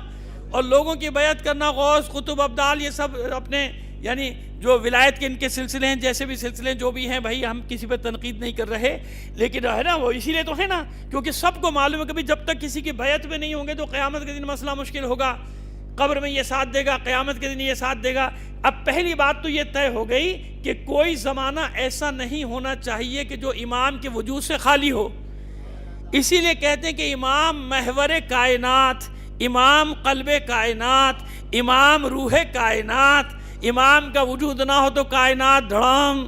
اور لوگوں کی بیعت کرنا. غوث، قطب، ابدال، یہ سب اپنے یعنی جو ولایت کے ان کے سلسلے ہیں، جیسے بھی سلسلے جو بھی ہیں، بھئی ہم کسی پہ تنقید نہیں کر رہے، لیکن ہے نا وہ اسی لیے تو ہے نا، کیونکہ سب کو معلوم ہے کہ جب تک کسی کی بیعت میں نہیں ہوں گے تو قیامت کے دن مسئلہ مشکل ہوگا. قبر میں یہ ساتھ دے گا، قیامت کے دن یہ ساتھ دے گا. اب پہلی بات تو یہ طے ہو گئی کہ کوئی زمانہ ایسا نہیں ہونا چاہیے کہ جو امام کے وجود سے خالی ہو. اسی لیے کہتے ہیں کہ امام محور کائنات، امام قلب کائنات، امام روح کائنات. امام کا وجود نہ ہو تو کائنات دھڑام،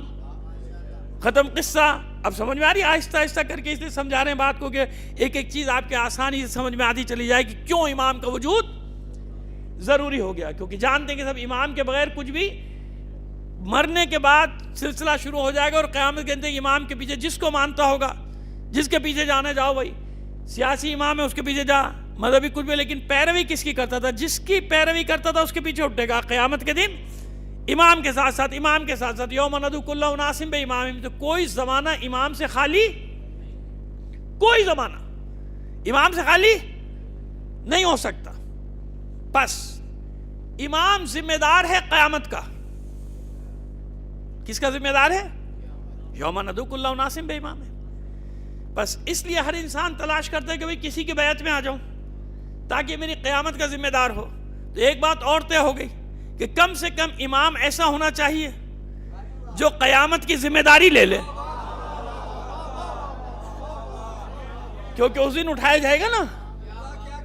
ختم قصہ. اب سمجھ میں آ رہی ہے؟ آہستہ آہستہ کر کے اس لیے سمجھا رہے ہیں بات کو کہ ایک ایک چیز آپ کے آسانی سے سمجھ میں آتی چلی جائے کہ کیوں امام کا وجود ضروری ہو گیا. کیونکہ جانتے ہیں کہ سب امام کے بغیر کچھ بھی، مرنے کے بعد سلسلہ شروع ہو جائے گا اور قیامت کے دن امام کے پیچھے جس کو مانتا ہوگا، جس کے پیچھے جانا جاؤ. بھائی سیاسی امام ہے اس کے پیچھے جا، مذہبی کچھ بھی، لیکن پیروی کس کی کرتا تھا؟ جس کی پیروی کرتا تھا اس کے پیچھے اٹھے گا قیامت کے دن امام کے ساتھ ساتھ. امام کے ساتھ ساتھ یوم ندعو کل اناس بامامہم. تو کوئی زمانہ امام سے خالی، کوئی زمانہ امام سے خالی نہیں ہو سکتا. بس امام ذمہ دار ہے قیامت کا. کس کا ذمہ دار ہے؟ یوم ندعو کل اناس بامامہم. بس اس لیے ہر انسان تلاش کرتا ہے کہ بھئی کسی کی بیعت میں آ جاؤں تاکہ میری قیامت کا ذمہ دار ہو. تو ایک بات اور طے ہو گئی کہ کم سے کم امام ایسا ہونا چاہیے جو قیامت کی ذمہ داری لے لے، کیونکہ اس دن اٹھایا جائے گا نا،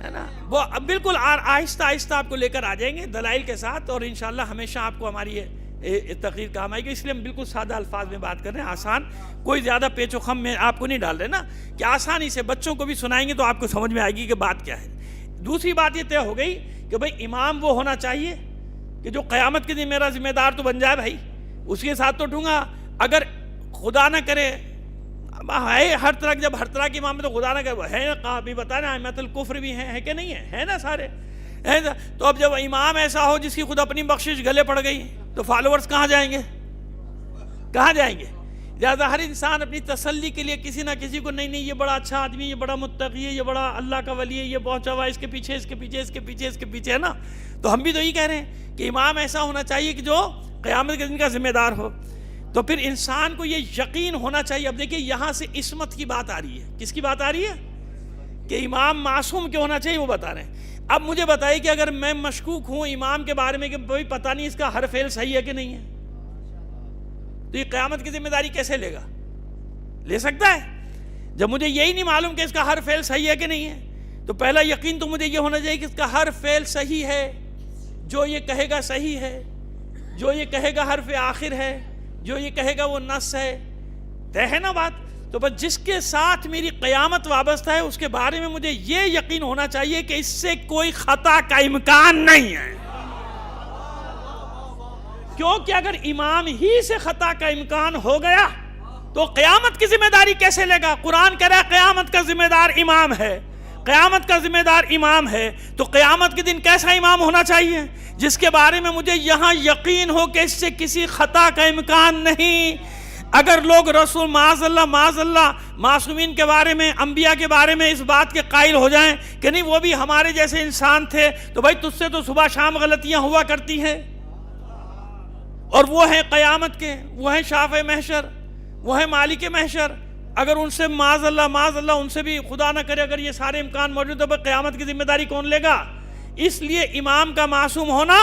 ہے نا. وہ اب بالکل آہستہ آہستہ آپ کو لے کر آ جائیں گے دلائل کے ساتھ، اور انشاءاللہ ہمیشہ آپ کو ہماری یہ تقریر کام آئے گی. اس لیے ہم بالکل سادہ الفاظ میں بات کر رہے ہیں، آسان، کوئی زیادہ پیچ و خم میں آپ کو نہیں ڈال رہے نا، کہ آسانی سے بچوں کو بھی سنائیں گے تو آپ کو سمجھ میں آئے گی کہ بات کیا ہے. دوسری بات یہ طے ہو گئی کہ بھئی امام وہ ہونا چاہیے کہ جو قیامت کے دن میرا ذمہ دار تو بن جائے. بھائی اس کے ساتھ تو اٹھوں گا. اگر خدا نہ کرے ہے ہر طرح، جب ہر طرح کی امام تو خدا نہ کرے ہے نا، ابھی بتانا احمد الکفر بھی ہیں، ہے کہ نہیں ہے نا سارے. تو اب جب امام ایسا ہو جس کی خود اپنی بخشش گلے پڑ گئی تو فالوورز کہاں جائیں گے؟ کہاں جائیں گے؟ لہٰذا ہر انسان اپنی تسلی کے لیے کسی نہ کسی کو، نہیں یہ بڑا اچھا آدمی، یہ بڑا متقی ہے، یہ بڑا اللہ کا ولی ہے، یہ پہنچا ہوا ہے، اس کے پیچھے اس کے پیچھے اس کے پیچھے اس کے پیچھے، ہے نا. تو ہم بھی تو یہی کہہ رہے ہیں کہ امام ایسا ہونا چاہیے کہ جو قیامت کے دن کا ذمہ دار ہو. تو پھر انسان کو یہ یقین ہونا چاہیے. اب دیکھیے یہاں سے عصمت کی بات آ رہی ہے. کس کی بات آ رہی ہے؟ کہ امام معصوم کیوں ہونا چاہیے، وہ بتا رہے ہیں. اب مجھے بتائیے کہ اگر میں مشکوک ہوں امام کے بارے میں کہ بھائی پتہ نہیں اس کا ہر فعل صحیح ہے کہ نہیں ہے، تو یہ قیامت کی ذمہ داری کیسے لے گا؟ لے سکتا ہے؟ جب مجھے یہی نہیں معلوم کہ اس کا ہر فعل صحیح ہے کہ نہیں ہے، تو پہلا یقین تو مجھے یہ ہونا چاہیے کہ اس کا ہر فعل صحیح ہے، جو یہ کہے گا صحیح ہے، جو یہ کہے گا حرف آخر ہے، جو یہ کہے گا وہ نص ہے. طے ہے نا بات؟ تو بس جس کے ساتھ میری قیامت وابستہ ہے اس کے بارے میں مجھے یہ یقین ہونا چاہیے کہ اس سے کوئی خطا کا امکان نہیں ہے. کیونکہ اگر امام ہی سے خطا کا امکان ہو گیا تو قیامت کی ذمہ داری کیسے لے گا؟ قرآن کہہ رہا ہے قیامت کا ذمہ دار امام ہے، قیامت کا ذمہ دار امام ہے. تو قیامت کے دن کیسا امام ہونا چاہیے؟ جس کے بارے میں مجھے یہاں یقین ہو کہ اس سے کسی خطا کا امکان نہیں. اگر لوگ رسول معاذ اللہ معصومین کے بارے میں، انبیاء کے بارے میں اس بات کے قائل ہو جائیں کہ نہیں وہ بھی ہمارے جیسے انسان تھے، تو بھائی تجھ سے تو صبح شام غلطیاں ہوا کرتی ہیں، اور وہ ہیں قیامت کے، وہ ہیں شافع محشر، وہ ہیں مالک محشر، اگر ان سے معاذ اللہ ان سے بھی خدا نہ کرے اگر یہ سارے امکان موجود ہے، تو قیامت کی ذمہ داری کون لے گا؟ اس لیے امام کا معصوم ہونا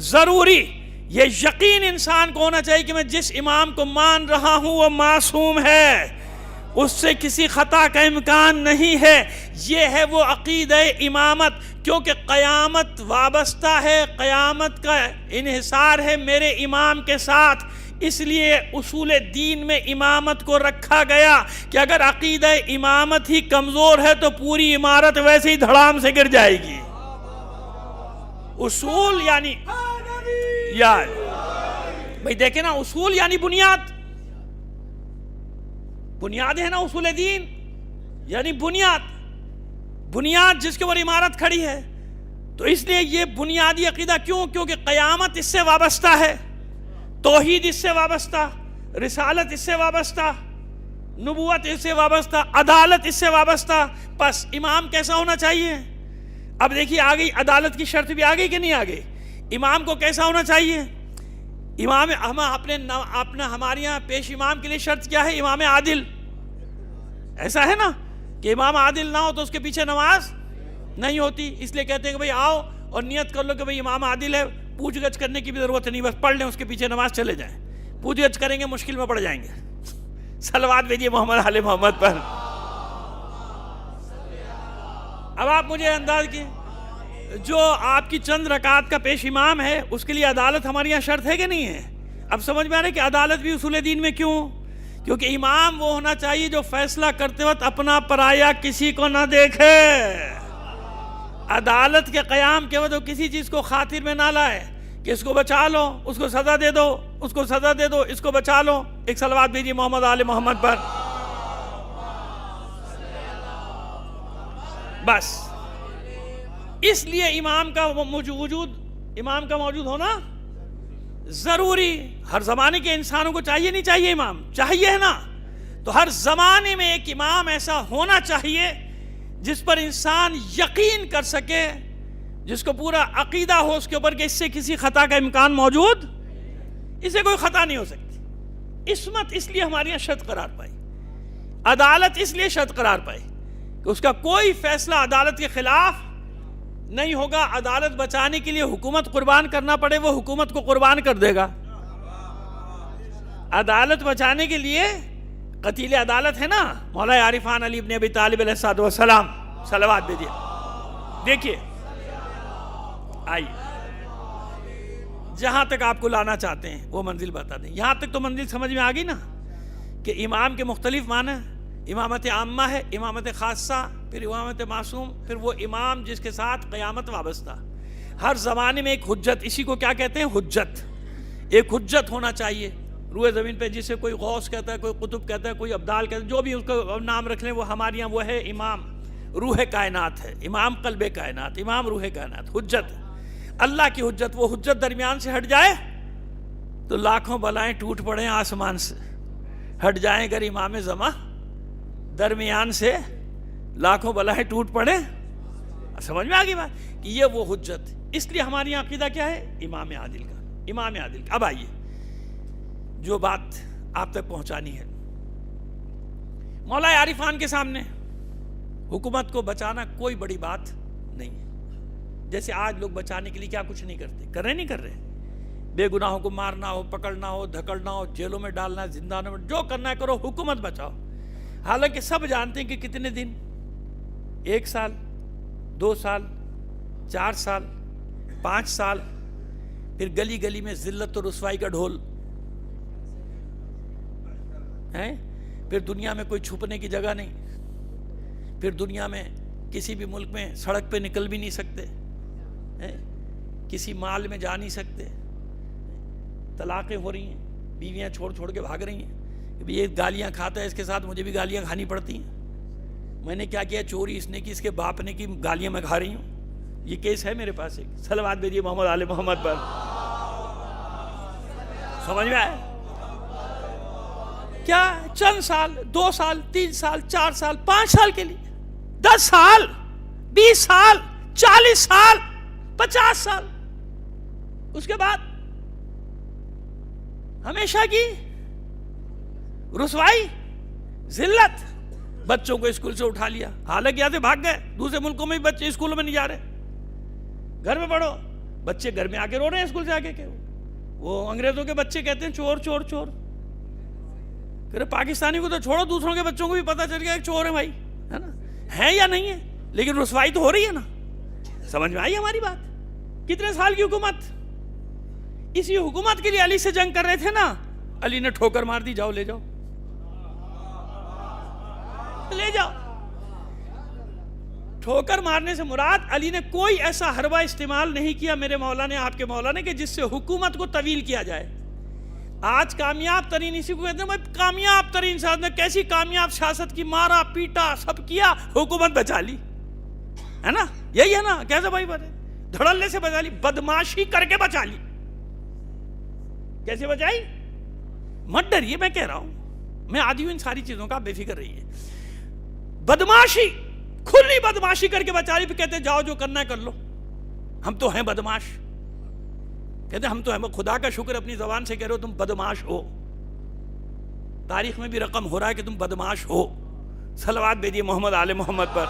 ضروری. یہ یقین انسان کو ہونا چاہیے کہ میں جس امام کو مان رہا ہوں وہ معصوم ہے، اس سے کسی خطا کا امکان نہیں ہے. یہ ہے وہ عقیدہ امامت، کیونکہ قیامت وابستہ ہے، قیامت کا انحصار ہے میرے امام کے ساتھ. اس لیے اصول دین میں امامت کو رکھا گیا کہ اگر عقیدہ امامت ہی کمزور ہے تو پوری عمارت ویسے ہی دھڑام سے گر جائے گی. اصول یعنی بھئی دیکھیں نا، اصول یعنی بنیاد ہے نا، اصول دین یعنی بنیاد جس کے اوپر عمارت کھڑی ہے. تو اس لیے یہ بنیادی عقیدہ کیوں؟ کیونکہ قیامت اس سے وابستہ ہے، توحید اس سے وابستہ، رسالت اس سے وابستہ، نبوت اس سے وابستہ، عدالت اس سے وابستہ. پس امام کیسا ہونا چاہیے؟ اب دیکھیے آ گئی عدالت کی شرط بھی آ گئی کہ نہیں آ گئی؟ امام کو کیسا ہونا چاہیے؟ امام ہمارے یہاں پیش امام کے لیے شرط کیا ہے؟ امام عادل. ایسا ہے نا کہ امام عادل نہ ہو تو اس کے پیچھے نماز نہیں ہوتی. اس لیے کہتے ہیں کہ بھئی آؤ اور نیت کر لو کہ بھئی امام عادل ہے، پوچھ گچھ کرنے کی بھی ضرورت نہیں، بس پڑھ لیں اس کے پیچھے نماز چلے جائیں. پوچھ گچھ کریں گے مشکل میں پڑ جائیں گے. صلوات بھیجیے محمد آل محمد پر. اب آپ مجھے انداز کی جو آپ کی چند رکعات کا پیش امام ہے اس کے لیے عدالت ہمارے یہاں شرط ہے کہ نہیں ہے؟ اب سمجھ میں آ رہا ہے کہ عدالت بھی اصول دین میں کیوں؟ کیونکہ امام وہ ہونا چاہیے جو فیصلہ کرتے وقت اپنا پرایا کسی کو نہ دیکھے. عدالت کے قیام کے وقت وہ کسی چیز کو خاطر میں نہ لائے کہ اس کو بچا لو، اس کو سزا دے دو، اس کو سزا دے دو، اس کو بچا لو. ایک صلوات بھیجیے محمد آل محمد پر. بس اس لیے امام کا موجود ہونا ضروری. ہر زمانے کے انسانوں کو چاہیے نہیں چاہیے؟ امام چاہیے ہے نا. تو ہر زمانے میں ایک امام ایسا ہونا چاہیے جس پر انسان یقین کر سکے، جس کو پورا عقیدہ ہو اس کے اوپر کہ اس سے کسی خطا کا امکان موجود، اسے کوئی خطا نہیں ہو سکتی. عصمت اس لیے ہمارے یہاں شرط قرار پائی، عدالت اس لیے شرط قرار پائی کہ اس کا کوئی فیصلہ عدالت کے خلاف نہیں ہوگا. عدالت بچانے کے لیے حکومت قربان کرنا پڑے وہ حکومت کو قربان کر دے گا. عدالت بچانے کے لیے قتیل عدالت ہے نا مولا عارفان علی ابن ابی طالب علیہ السلام. صلوات بھیجیے. دیکھیے آئیے جہاں تک آپ کو لانا چاہتے ہیں وہ منزل بتا دیں. یہاں تک تو منزل سمجھ میں آ گئی نا کہ امام کے مختلف معنی، امامت عامہ ہے، امامت خاصہ، پھر امامت معصوم، پھر وہ امام جس کے ساتھ قیامت وابستہ. ہر زمانے میں ایک حجت، اسی کو کیا کہتے ہیں؟ حجت. ایک حجت ہونا چاہیے روئے زمین پہ، جسے کوئی غوث کہتا ہے، کوئی قطب کہتا ہے، کوئی ابدال کہتا ہے، جو بھی اس کا نام رکھ لیں. وہ ہمارے یہاں وہ ہے امام روح کائنات ہے، امام قلب کائنات، امام روح کائنات. حجت اللہ کی حجت. وہ حجت درمیان سے ہٹ جائے تو لاکھوں بلائیں ٹوٹ پڑیں آسمان سے. ہٹ جائیں اگر امام زماں درمیان سے لاکھوں بلائیں ٹوٹ پڑے. سمجھ میں آگئی بات کہ یہ وہ حجت. اس لیے ہماری عقیدہ کیا ہے؟ امام عادل کا. امام عادل کا. اب آئیے جو بات آپ تک پہنچانی ہے، مولا عارفان کے سامنے حکومت کو بچانا کوئی بڑی بات نہیں ہے. جیسے آج لوگ بچانے کے لیے کیا کچھ نہیں کرتے، کر رہے نہیں کر رہے. بے گناہوں کو مارنا ہو، پکڑنا ہو، دھکڑنا ہو، جیلوں میں ڈالنا، زندانوں میں، جو کرنا ہے کرو، حکومت بچاؤ. حالانکہ سب جانتے ہیں کہ کتنے دن، 1 سال، 2 سال، 4 سال، 5 سال، پھر گلی گلی میں ذلت اور رسوائی کا ڈھول ہے. پھر دنیا میں کوئی چھپنے کی جگہ نہیں. پھر دنیا میں کسی بھی ملک میں سڑک پہ نکل بھی نہیں سکتے، کسی مال میں جا نہیں سکتے. طلاقیں ہو رہی ہیں، بیویاں چھوڑ چھوڑ کے بھاگ رہی ہیں. یہ گالیاں کھاتا ہے، اس کے ساتھ مجھے بھی گالیاں کھانی پڑتی ہیں. میں نے کیا کیا؟ چوری اس نے کی، اس کے باپ نے کی، گالیاں میں کھا رہی ہوں. یہ کیس ہے میرے پاس. ایک صلوات بھیجیے محمد آل محمد پر. سمجھ میں آئے کیا؟ چند سال، 2 سال، 3 سال، 4 سال، 5 سال کے لیے، 10 سال، 20 سال، 40 سال، 50 سال. اس کے بعد ہمیشہ کی رسوائی. ذلت. بچوں کو اسکول سے اٹھا لیا، حالانکہ یہاں سے بھاگ گئے، دوسرے ملکوں میں بچے اسکولوں میں نہیں جا رہے، گھر میں پڑھو. بچے گھر میں آ کے رو رہے ہیں اسکول سے آ کے کہ وہ انگریزوں کے بچے کہتے ہیں چور چور چور. پھر پاکستانی کو تو چھوڑو، دوسروں کے بچوں کو بھی پتہ چل گیا ایک چور ہے بھائی، ہے نا، ہے یا نہیں ہے، لیکن رسوائی تو ہو رہی ہے نا. سمجھ میں آئی ہماری بات؟ کتنے سال کی حکومت، اسی حکومت کے لیے علی سے جنگ کر رہے تھے نا. علی نے ٹھوکر مار دی، جاؤ لے جاؤ لے جاؤ. ٹھوکر مارنے سے مراد علی نے کوئی ایسا حربہ استعمال نہیں کیا میرے مولا نے، آپ کے مولا نے، کہ جس سے حکومت کو طویل کیا جائے. آج کامیاب ترین اسی کو کہتے ہیں بھائی کامیاب ترین سیاست نے کیسی کامیاب سیاست کی، مارا پیٹا سب کیا، حکومت بچا لی، ہے نا، یہی ہے نا. کیسے بھائی بتے، دھڑلے سے بچا لی، بدماشی کر کے بچا لی. کیسے بچائی؟ مت ڈریے، میں کہہ رہا ہوں، میں عادی ہوں ان ساری چیزوں کا، بے فکر رہیے. بدماشی، کھلی بدماشی کر کے بچا لی. پھر کہتے جاؤ جو کرنا ہے کر لو، ہم تو ہیں بدماش. کہتے ہم تو ہیں، خدا کا شکر اپنی زبان سے کہہ رہے ہو تم بدماش ہو، تاریخ میں بھی رقم ہو رہا ہے کہ تم بدماش ہو. صلوات بھیجیے محمد آل محمد پر.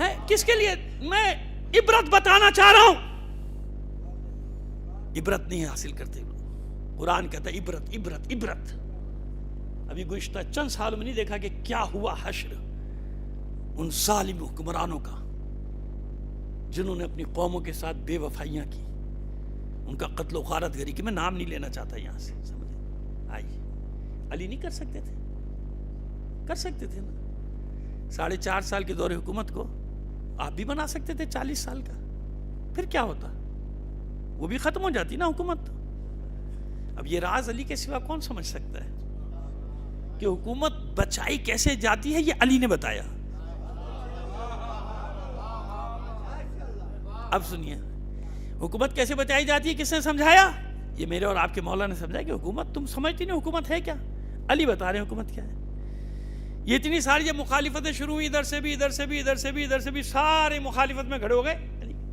ہے کس کے لیے؟ میں عبرت بتانا چاہ رہا ہوں. عبرت نہیں حاصل کرتے لوگ. قرآن کہتا ہے عبرت عبرت عبرت. ابھی گزشتہ چند سالوں میں نہیں دیکھا کہ کیا ہوا حشر ان ظالم حکمرانوں کا جنہوں نے اپنی قوموں کے ساتھ بے وفائیاں کی، ان کا قتل و غارت گری کی. میں نام نہیں لینا چاہتا یہاں سے، سمجھے آئیے. علی نہیں کر سکتے تھے؟ کر سکتے تھے نا. 4.5 سال کے دور حکومت کو آپ بھی بنا سکتے تھے 40 سال کا. پھر کیا ہوتا، وہ بھی ختم ہو جاتی نا حکومت. اب یہ راز علی کے سوا کون سمجھ سکتا ہے کہ حکومت بچائی کیسے جاتی ہے؟ یہ علی نے بتایا. اب سنیے، حکومت کیسے بچائی جاتی ہے کس نے سمجھایا؟ یہ میرے اور آپ کے مولا نے سمجھایا کہ حکومت تم سمجھتی نہیں حکومت ہے کیا. علی بتا رہے ہیں حکومت کیا ہے. یہ اتنی ساری جب مخالفتیں شروع ہوئی، ادھر سے بھی ادھر سے بھی ادھر سے بھی ادھر سے بھی، سارے مخالفت میں کھڑے ہو گئے.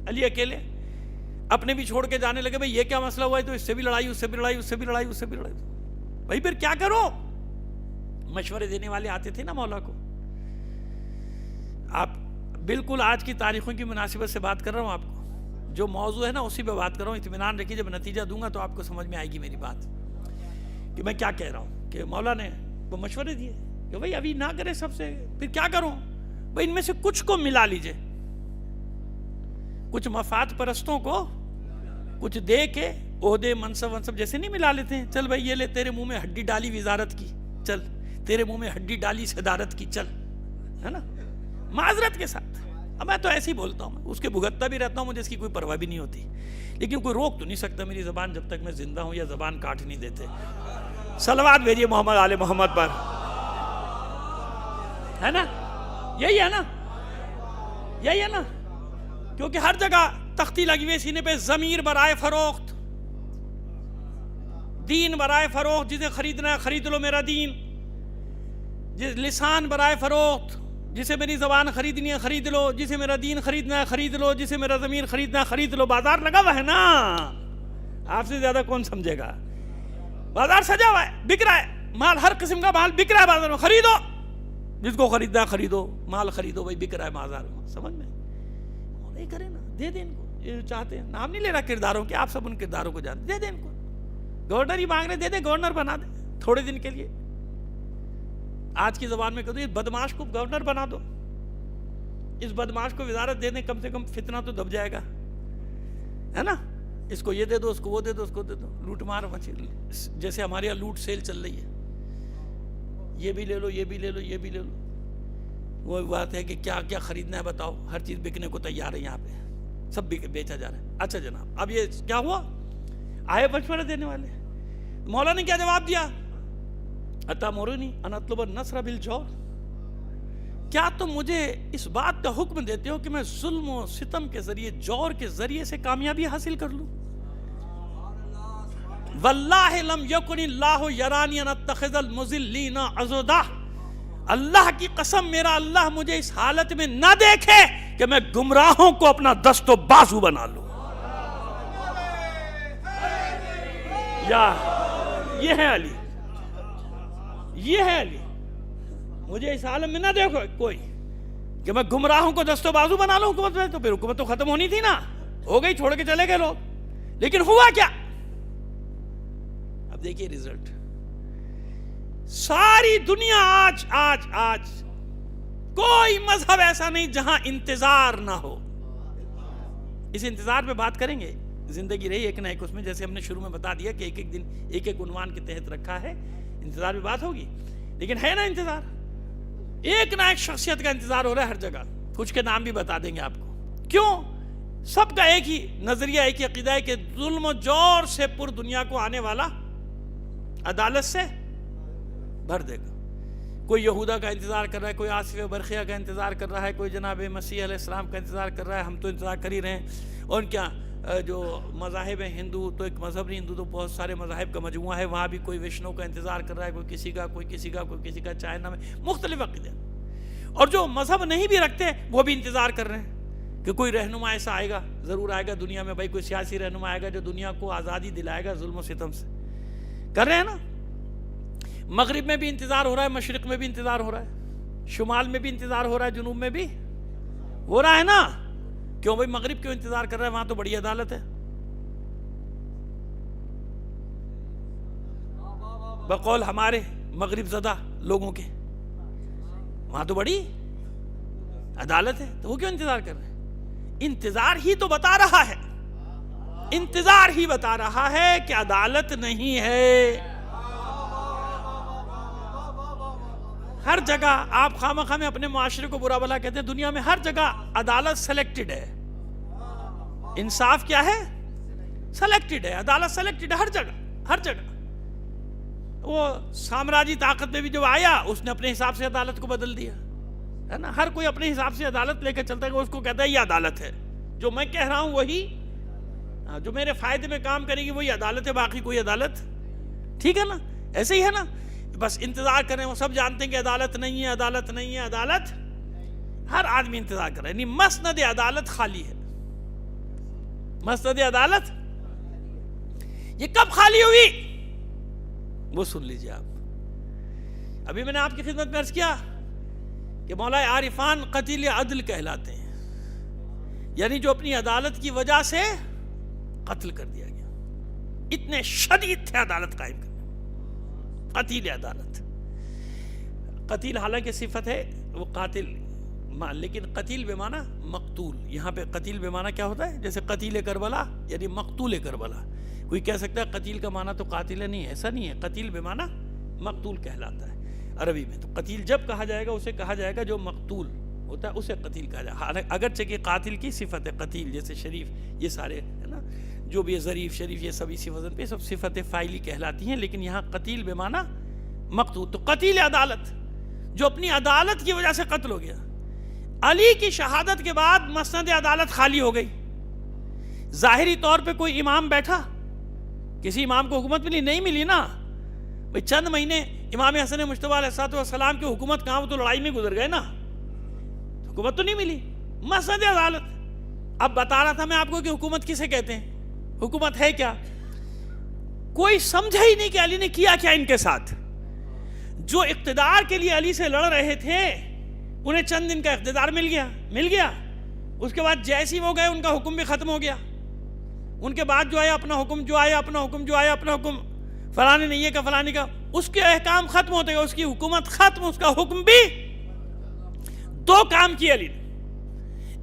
علی اکیلے اپنے بھی چھوڑ کے جانے لگے. بھائی یہ کیا مسئلہ ہوا ہے؟ تو اس سے بھی لڑائی، اس سے بھی لڑائی، اس سے بھی لڑائی، اس سے بھی لڑائی. بھائی پھر کیا کرو؟ مشورے دینے والے آتے تھے نا مولا کو. آپ بالکل آج کی تاریخوں کی مناسبت سے بات کر رہا ہوں، آپ کو جو موضوع ہے نا اسی پہ بات کر رہا ہوں. اطمینان رکھیے، جب نتیجہ دوں گا تو آپ کو سمجھ میں آئے گی میری بات کہ میں کیا کہہ رہا ہوں. کہ مولا نے وہ مشورے دیے کہ بھائی ابھی نہ کرے سب سے، پھر کیا کروں؟ بھائی ان میں سے کچھ کو ملا لیجئے، کچھ مفاد پرستوں کو کچھ دے کے عہدے منصب ونصب جیسے نہیں ملا لیتے ہیں. چل بھائی یہ لے، تیرے منہ میں ہڈی ڈالی وزارت کی، چل تیرے منہ میں ہڈی ڈالی صدارت کی، چل، ہے نا، معذرت کے ساتھ. اب میں تو ایسے ہی بولتا ہوں، اس کے بھگتتا بھی رہتا ہوں، مجھے اس کی کوئی پرواہ بھی نہیں ہوتی. لیکن کوئی روک تو نہیں سکتا میری زبان جب تک میں زندہ ہوں، یا زبان کاٹ نہیں دیتے. صلوات بھیجیے محمد آل محمد پر، ہے نا، یہی ہے نا، یہی ہے نا. کیونکہ ہر جگہ تختی لگی ہوئی سینے پہ، ضمیر برائے فروخت، دین برائے فروخت، جسے خریدنا ہے خرید لو میرا دین. لسان برائے فروخت، جسے میری زبان خریدنی ہے خرید لو، جسے میرا دین خریدنا ہے خرید لو، جسے میرا ضمیر خریدنا ہے خرید لو. بازار لگا ہوا ہے نا، آپ سے زیادہ کون سمجھے گا. بازار سجا ہوا ہے، بک رہا ہے مال، ہر قسم کا مال بک رہا ہے بازار میں. خریدو، جس کو خریدنا ہے خریدو، مال خریدو بھائی، بک رہا ہے بازار میں. سمجھ میں نہیں کرے نا، دے دیں ان کو. یہ چاہتے ہیں، نام نہیں لے رہا کرداروں کے، آپ سب ان کرداروں کو جانتے، دے دیں ان کو. گورنر ہی مانگ رہے، دے دیں، گورنر بنا دیں تھوڑے دن کے لیے. آج کی زبان میں کہتے ہیں بدماش کو گورنر بنا دو، اس بدماش کو وزارت دے دیں، کم سے کم فتنہ تو دب جائے گا، ہے نا. اس کو یہ دے دو، اس کو وہ دے دو، اس کو دے دو. لوٹ مار مچی، جیسے ہمارے یہاں لوٹ سیل چل رہی ہے، یہ بھی لے لو، یہ بھی لے لو، یہ بھی لے لو. وہ بات ہے کہ کیا کیا خریدنا ہے بتاؤ، ہر چیز بکنے کو تیار ہے یہاں پہ، سب بیچا جا رہا ہے. اچھا جناب، اب یہ کیا ہوا؟ آئے مشورہ دینے والے. مولا نے کیا جواب دیا؟ اتامرونی ان اطلب النصر بالجور، کیا تم مجھے اس بات کا حکم دیتے ہو کہ میں ظلم و ستم کے ذریعے، جور کے ذریعے سے کامیابی حاصل کر لوں؟ واللہ لم یکن اللہ یرانی ان اتخذ المذلین عضدا، اللہ کی قسم میرا اللہ مجھے اس حالت میں نہ دیکھے کہ میں گمراہوں کو اپنا دست و بازو بنا لوں. یا یہ ہے علی، یہ ہے علی. مجھے اس عالم میں نہ دیکھو کوئی کہ میں گمراہوں کو دست و بازو بنا لوں حکومت میں. تو پھر حکومت تو ختم ہونی تھی نا، ہو گئی، چھوڑ کے چلے گئے لوگ. لیکن ہوا کیا؟ اب دیکھیے رزلٹ. ساری دنیا آج کوئی مذہب ایسا نہیں جہاں انتظار نہ ہو. اس انتظار پہ بات کریں گے. زندگی رہی ایک نہ ایک اس میں، جیسے ہم نے شروع میں بتا دیا کہ ایک ایک دن ایک ایک عنوان کے تحت رکھا ہے. انتظار پہ بات ہوگی، لیکن ہے نا انتظار. ایک نہ ایک شخصیت کا انتظار ہو رہا ہے ہر جگہ. کچھ کے نام بھی بتا دیں گے آپ کو. کیوں؟ سب کا ایک ہی نظریہ، ایک ہی عقیدہ ہے کہ ظلم و جور سے پر دنیا کو آنے والا عدالت سے بھر دے گا. کوئی یہودا کا انتظار کر رہا ہے، کوئی آصف برخیہ کا انتظار کر رہا ہے، کوئی جناب مسیح علیہ السلام کا انتظار کر رہا ہے. ہم تو انتظار کر ہی رہے ہیں. اور کیا جو مذاہب ہیں، ہندو تو ایک مذہب نہیں، ہندو تو بہت سارے مذاہب کا مجموعہ ہے. وہاں بھی کوئی وشنو کا انتظار کر رہا ہے، کوئی کسی کا، کوئی کسی کا، کوئی کسی کا. چائنا میں مختلف عقیدے. اور جو مذہب نہیں بھی رکھتے وہ بھی انتظار کر رہے ہیں کہ کوئی رہنما ایسا آئے گا، ضرور آئے گا دنیا میں. بھائی کوئی سیاسی رہنما آئے گا جو دنیا کو آزادی دلائے گا ظلم و ستم سے. کر رہے ہیں نا. مغرب میں بھی انتظار ہو رہا ہے، مشرق میں بھی انتظار ہو رہا ہے، شمال میں بھی انتظار ہو رہا ہے، جنوب میں بھی ہو رہا ہے نا. کیوں بھائی مغرب کیوں انتظار کر رہا ہے؟ وہاں تو بڑی عدالت ہے. بقول ہمارے مغرب زدہ لوگوں کے، وہاں تو بڑی عدالت ہے. تو وہ کیوں انتظار کر رہے ہیں؟ انتظار ہی تو بتا رہا ہے، انتظار ہی بتا رہا ہے کہ عدالت نہیں ہے. ہر جگہ آپ خواہ میں اپنے معاشرے کو برا بھلا کہتے ہیں. دنیا میں ہر جگہ عدالت سلیکٹڈ ہے. انصاف کیا ہے؟ سلیکٹڈ ہے. عدالت سلیکٹڈ ہے ہر جگہ، ہر جگہ. وہ سامراجی طاقت میں بھی جو آیا اس نے اپنے حساب سے عدالت کو بدل دیا ہے نا. ہر کوئی اپنے حساب سے عدالت لے کے چلتا ہے کہ اس کو کہتا ہے یہ عدالت ہے. جو میں کہہ رہا ہوں وہی، جو میرے فائدے میں کام کرے گی وہی عدالت ہے، باقی کوئی عدالت. ٹھیک ہے نا. ایسے ہی ہے نا. بس انتظار کر رہے ہیں. وہ سب جانتے ہیں کہ عدالت نہیں ہے، عدالت نہیں ہے، عدالت. ہر آدمی انتظار کر رہا ہے. یعنی مسند عدالت خالی ہے. مسند عدالت یہ کب خالی ہوئی وہ سن لیجئے آپ. ابھی میں نے آپ کی خدمت میں عرض کیا کہ مولا عارفان قتیل عدل کہلاتے ہیں. یعنی جو اپنی عدالت کی وجہ سے قتل کر دیا گیا. اتنے شدید تھے عدالت قائم کرنے. قتیل عدالت. قتیل حالانکہ صفت ہے وہ قاتل، لیکن قتیل بے معنی مقتول. یہاں پہ قتیل بے معنی کیا ہوتا ہے؟ جیسے قتیل کربلا یعنی مقتول کربلا. کوئی کہہ سکتا ہے قتیل کا معنی تو قاتل ہے. نہیں، ایسا نہیں ہے. قتیل بے معنی مقتول کہلاتا ہے عربی میں. تو قتیل جب کہا جائے گا اسے کہا جائے گا جو مقتول ہوتا ہے اسے قتیل کہا جائے گا. اگرچہ کہ قاتل کی صفت ہے قتیل، جیسے شریف، یہ سارے ہے نا جو بھی ظریف، شریف، یہ سب اسی وزن پہ سب صفت فاعلی کہلاتی ہیں. لیکن یہاں قتیل بے معنی مقتول. تو قتیل عدالت جو اپنی عدالت کی وجہ سے قتل ہو گیا. علی کی شہادت کے بعد مسند عدالت خالی ہو گئی. ظاہری طور پہ کوئی امام بیٹھا، کسی امام کو حکومت ملی؟ نہیں ملی نا. بھئی چند مہینے امام حسن مجتبیٰ علیہ السلام کی حکومت کہاں، وہ تو لڑائی میں گزر گئے نا. حکومت تو نہیں ملی. مسند عدالت. اب بتا رہا تھا میں آپ کو کہ حکومت کسے کہتے ہیں، حکومت ہے کیا. کوئی سمجھا ہی نہیں کہ علی نے کیا کیا ان کے ساتھ. جو اقتدار کے لیے علی سے لڑ رہے تھے انہیں چند دن کا اقتدار مل گیا. اس کے بعد جیسی وہ گئے ان کا حکم بھی ختم ہو گیا. ان کے بعد جو آیا اپنا حکم، جو آیا اپنا حکم، جو آیا اپنا حکم، فلانے نے یہ کہا، فلانے کا، اس کے احکام ختم ہوتے گئے، اس کی حکومت ختم، اس کا حکم بھی. دو کام کیے علی نے.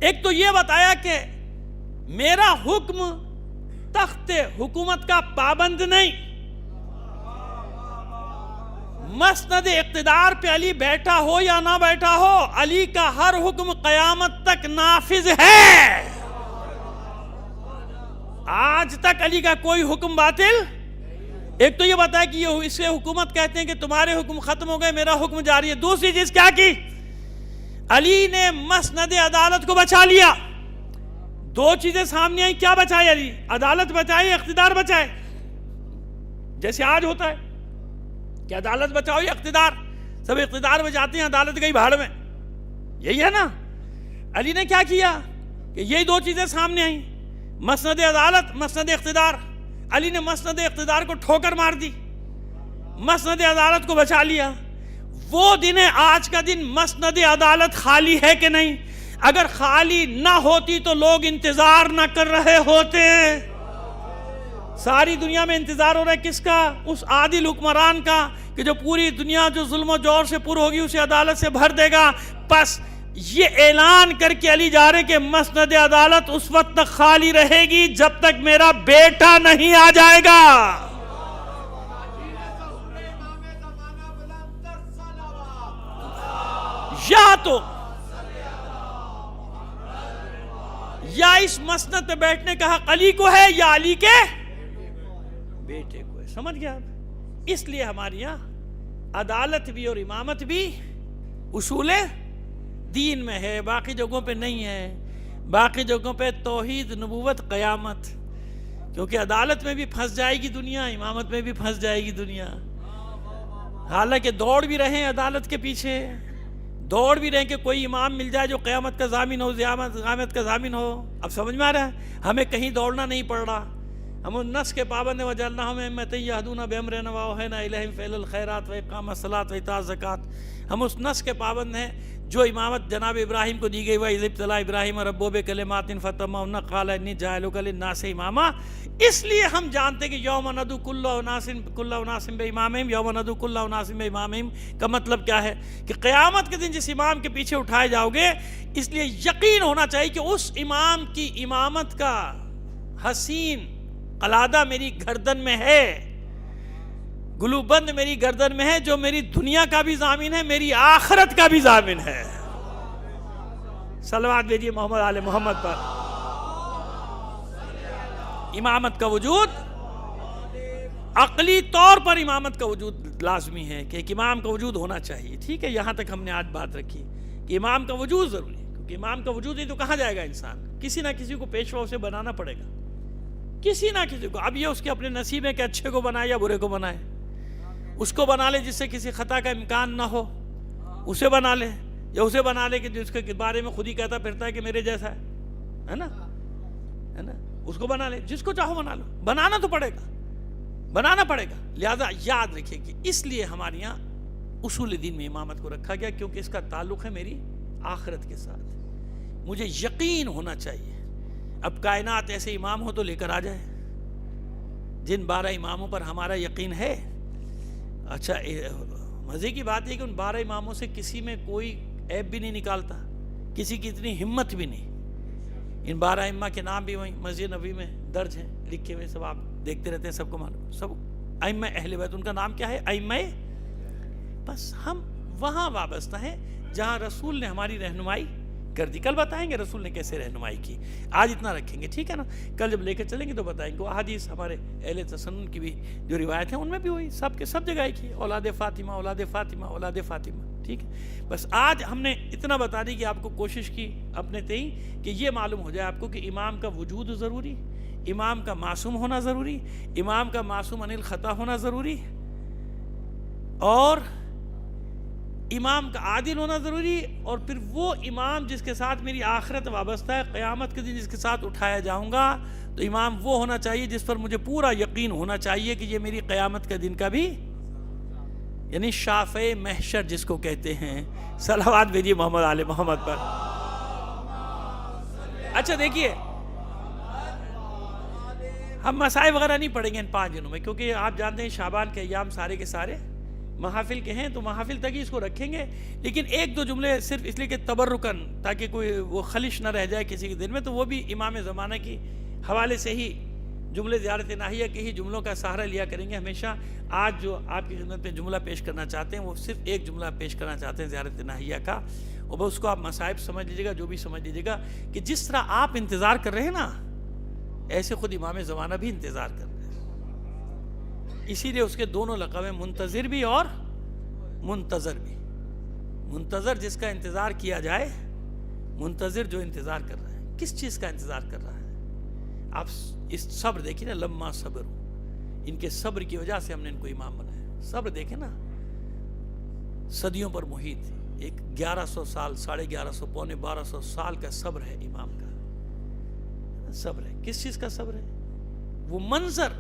ایک تو یہ بتایا کہ میرا حکم تخت حکومت کا پابند نہیں. مسند اقتدار پہ علی بیٹھا ہو یا نہ بیٹھا ہو، علی کا ہر حکم قیامت تک نافذ ہے. آج تک علی کا کوئی حکم باطل. ایک تو یہ بتایا کہ یہ اسے حکومت کہتے ہیں کہ تمہارے حکم ختم ہو گئے، میرا حکم جاری ہے. دوسری چیز کیا کی؟ علی نے مسند عدالت کو بچا لیا. دو چیزیں سامنے آئی. کیا بچائی علی؟ عدالت بچائی، اقتدار بچائے. جیسے آج ہوتا ہے کہ عدالت بچاؤ یا اقتدار. سب اقتدار بچاتے ہیں، عدالت گئی بھاڑ میں. یہی ہے نا. علی نے کیا کیا کہ یہی دو چیزیں سامنے آئیں، مسند عدالت، مسند اقتدار. علی نے مسند اقتدار کو ٹھوکر مار دی، مسند عدالت کو بچا لیا. وہ دن ہے آج کا دن. مسند عدالت خالی ہے کہ نہیں؟ اگر خالی نہ ہوتی تو لوگ انتظار نہ کر رہے ہوتے. ساری دنیا میں انتظار ہو رہا ہے کس کا؟ اس عادل حکمران کا کہ جو پوری دنیا جو ظلم و جور سے پر ہوگی اسے عدالت سے بھر دے گا. پس یہ اعلان کر کے علی جا رہے کہ مسند عدالت اس وقت تک خالی رہے گی جب تک میرا بیٹا نہیں آ جائے گا. یا تو یا اس مسند پہ بیٹھنے کا حق علی کو ہے یا علی کے بیٹے کو ہے. سمجھ گیا آپ؟ اس لیے ہمارے یہاں عدالت بھی اور امامت بھی اصول دین میں ہے، باقی جگہوں پہ نہیں ہے. باقی جگہوں پہ توحید، نبوت، قیامت. کیونکہ عدالت میں بھی پھنس جائے گی دنیا، امامت میں بھی پھنس جائے گی دنیا. حالانکہ دوڑ بھی رہے ہیں عدالت کے پیچھے، دوڑ بھی رہے ہیں کہ کوئی امام مل جائے جو قیامت کا ضامن ہو، قیامت کا ضامن ہو. اب سمجھ میں آ رہا ہے؟ ہمیں کہیں دوڑنا نہیں پڑ رہا. ہم ان نص کے پابند ہیں. وَجَعَلْنَاهُمْ أَئِمَّةً يَهْدُونَ بِأَمْرِنَا وَأَوْحَيْنَا إِلَيْهِمْ فِعْلَ الْخَيْرَاتِ وَإِقَامَ الصَّلَاةِ وَإِيتَاءَ الزَّكَاةِ. ہم اس نص کے پابند ہیں جو امامت جناب ابراہیم کو دی گئی. وَإِذِ ابْتَلَىٰ إِبْرَاهِيمَ رَبُّهُ بِكَلِمَاتٍ فَأَتَمَّهُنَّ قَالَ إِنِّي جَاعِلُكَ لِلنَّاسِ إِمَامًا. اس لیے ہم جانتے ہیں کہ یوم ندعو کل اناس بامامہم، یوم ندعو کل اناس بامامہم کا مطلب کیا ہے؟ کہ قیامت کے دن جس امام کے پیچھے اٹھائے جاؤ گے، اس لیے یقین ہونا چاہیے کہ اس امام کی امامت کا حسین قلادہ میری گردن میں ہے، گلوبند میری گردن میں ہے، جو میری دنیا کا بھی ضامن ہے، میری آخرت کا بھی ضامن ہے. صلوات بھیجیے محمد آل محمد پر. امامت کا وجود، عقلی طور پر امامت کا وجود لازمی ہے کہ ایک امام کا وجود ہونا چاہیے. ٹھیک ہے، یہاں تک ہم نے آج بات رکھی کہ امام کا وجود ضروری ہے. کیونکہ امام کا وجود ہی تو کہاں جائے گا انسان؟ کسی نہ کسی کو پیشوا اسے بنانا پڑے گا، کسی نہ کسی کو. اب یہ اس کے اپنے نصیب ہے کہ اچھے کو بنائے یا برے کو بنائے. اس کو بنا لے جس سے کسی خطا کا امکان نہ ہو، اسے بنا لے. یا اسے بنا لے کہ جس کے بارے میں خود ہی کہتا پھرتا ہے کہ میرے جیسا ہے نا، ہے نا. اس کو بنا لے، جس کو چاہو بنا لو. بنانا تو پڑے گا، بنانا پڑے گا. لہذا یاد رکھیے کہ اس لیے ہمارے یہاں اصول دین میں امامت کو رکھا گیا، کیونکہ اس کا تعلق ہے میری آخرت کے ساتھ. مجھے یقین ہونا چاہیے. اب کائنات ایسے امام ہو تو لے کر آ جائے. جن 12 اماموں پر ہمارا یقین ہے. اچھا، مزے کی بات ہے کہ ان 12 اماموں سے کسی میں کوئی عیب بھی نہیں نکالتا، کسی کی اتنی ہمت بھی نہیں. ان 12 ائمہ کے نام بھی وہیں مسجد نبوی میں درج ہیں، لکھے ہوئے، سب آپ دیکھتے رہتے ہیں، سب کو معلوم. سب ائمہ اہل بیت. ان کا نام کیا ہے؟ ائمہ. بس ہم وہاں وابستہ ہیں جہاں رسول نے ہماری رہنمائی کر دی. کل بتائیں گے رسول نے کیسے رہنمائی کی. آج اتنا رکھیں گے، ٹھیک ہے نا. کل جب لے کے چلیں گے تو بتائیں گے. وہ احادیث ہمارے اہل تسنن کی بھی جو روایت ہیں ان میں بھی ہوئی، سب کے سب جگہ کی اولاد فاطمہ، اولاد فاطمہ، اولاد فاطمہ. ٹھیک ہے، بس آج ہم نے اتنا بتا دی کہ آپ کو کوشش کی اپنے تئیں کہ یہ معلوم ہو جائے آپ کو کہ امام کا وجود ضروری، امام کا معصوم ہونا ضروری، امام کا معصوم عن الخطا ہونا ضروری، اور امام کا عادل ہونا ضروری. اور پھر وہ امام جس کے ساتھ میری آخرت وابستہ ہے، قیامت کے دن جس کے ساتھ اٹھایا جاؤں گا، تو امام وہ ہونا چاہیے جس پر مجھے پورا یقین ہونا چاہیے کہ یہ میری قیامت کے دن کا بھی، یعنی شافع محشر جس کو کہتے ہیں. صلوات بھیجیے محمد آل محمد پر. اچھا دیکھیے، ہم مسائل وغیرہ نہیں پڑھیں گے ان 5 دنوں میں، کیونکہ آپ جانتے ہیں شعبان کے ایام سارے کے سارے محافل کے ہیں، تو محافل تک ہی اس کو رکھیں گے. لیکن 1-2 جملے صرف اس لیے کہ تبرکن، تاکہ کوئی وہ خلش نہ رہ جائے کسی کے دل میں، تو وہ بھی امام زمانہ کی حوالے سے ہی جملے زیارت ناہیہ کے ہی جملوں کا سہارا لیا کریں گے ہمیشہ. آج جو آپ کی خدمت میں جملہ پیش کرنا چاہتے ہیں وہ صرف ایک جملہ پیش کرنا چاہتے ہیں زیارت ناہیہ کا، اور بس اس کو آپ مصائب سمجھ لیجیے گا، جو بھی سمجھ لیجیے گا کہ جس طرح آپ انتظار کر رہے ہیں نا، ایسے خود امام زمانہ بھی انتظار کر رہے ہیں. اسی لیے اس کے دونوں لقب ہیں، منتظر بھی اور منتظر بھی. منتظر جس کا انتظار کیا جائے، منتظر جو انتظار کر رہا ہے. کس چیز کا انتظار کر رہا ہے؟ آپ اس صبر دیکھیں نا، لما صبر، ان کے صبر کی وجہ سے ہم نے ان کو امام بنایا. صبر دیکھیں نا، صدیوں پر محیط ایک 1100 سال، 1150 پونے 1200 سال کا صبر ہے امام کا. صبر ہے. کس چیز کا صبر ہے؟ وہ منظر